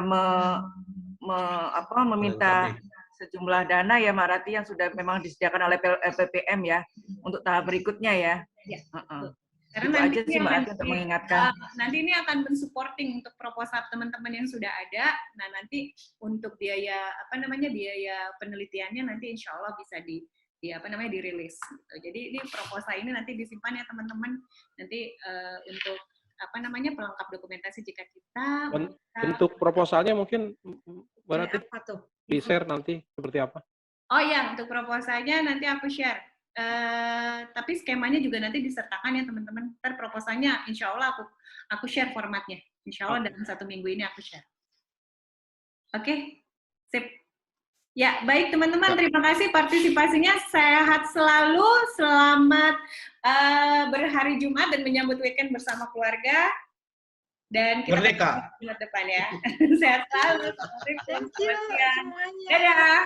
meminta sejumlah dana ya Mbak Rati yang sudah memang disediakan oleh LPPM ya untuk tahap berikutnya ya. Ya. Itu Karena nanti aja sih Mbak Rati untuk mengingatkan. Nanti ini akan mensupporting untuk proposal teman-teman yang sudah ada. Nah nanti untuk biaya penelitiannya nanti insya Allah bisa dirilis. Gitu. Jadi ini proposal ini nanti disimpan ya teman-teman. Nanti untuk pelengkap dokumentasi jika kita bentuk proposalnya mungkin berarti apa tuh? di share nanti seperti apa? Oh iya, untuk proposalnya nanti aku share. Tapi skemanya juga nanti disertakan ya teman-teman. Ntar proposalnya insya Allah aku share formatnya. Insya Allah dalam 1 minggu ini aku share. Oke, sip. Ya, baik teman-teman, terima kasih partisipasinya. Sehat selalu, selamat berhari Jumat dan menyambut weekend bersama keluarga. Dan kita Merdeka. Jumat depan ya. Sehat selalu. Thank you semuanya. Dadah.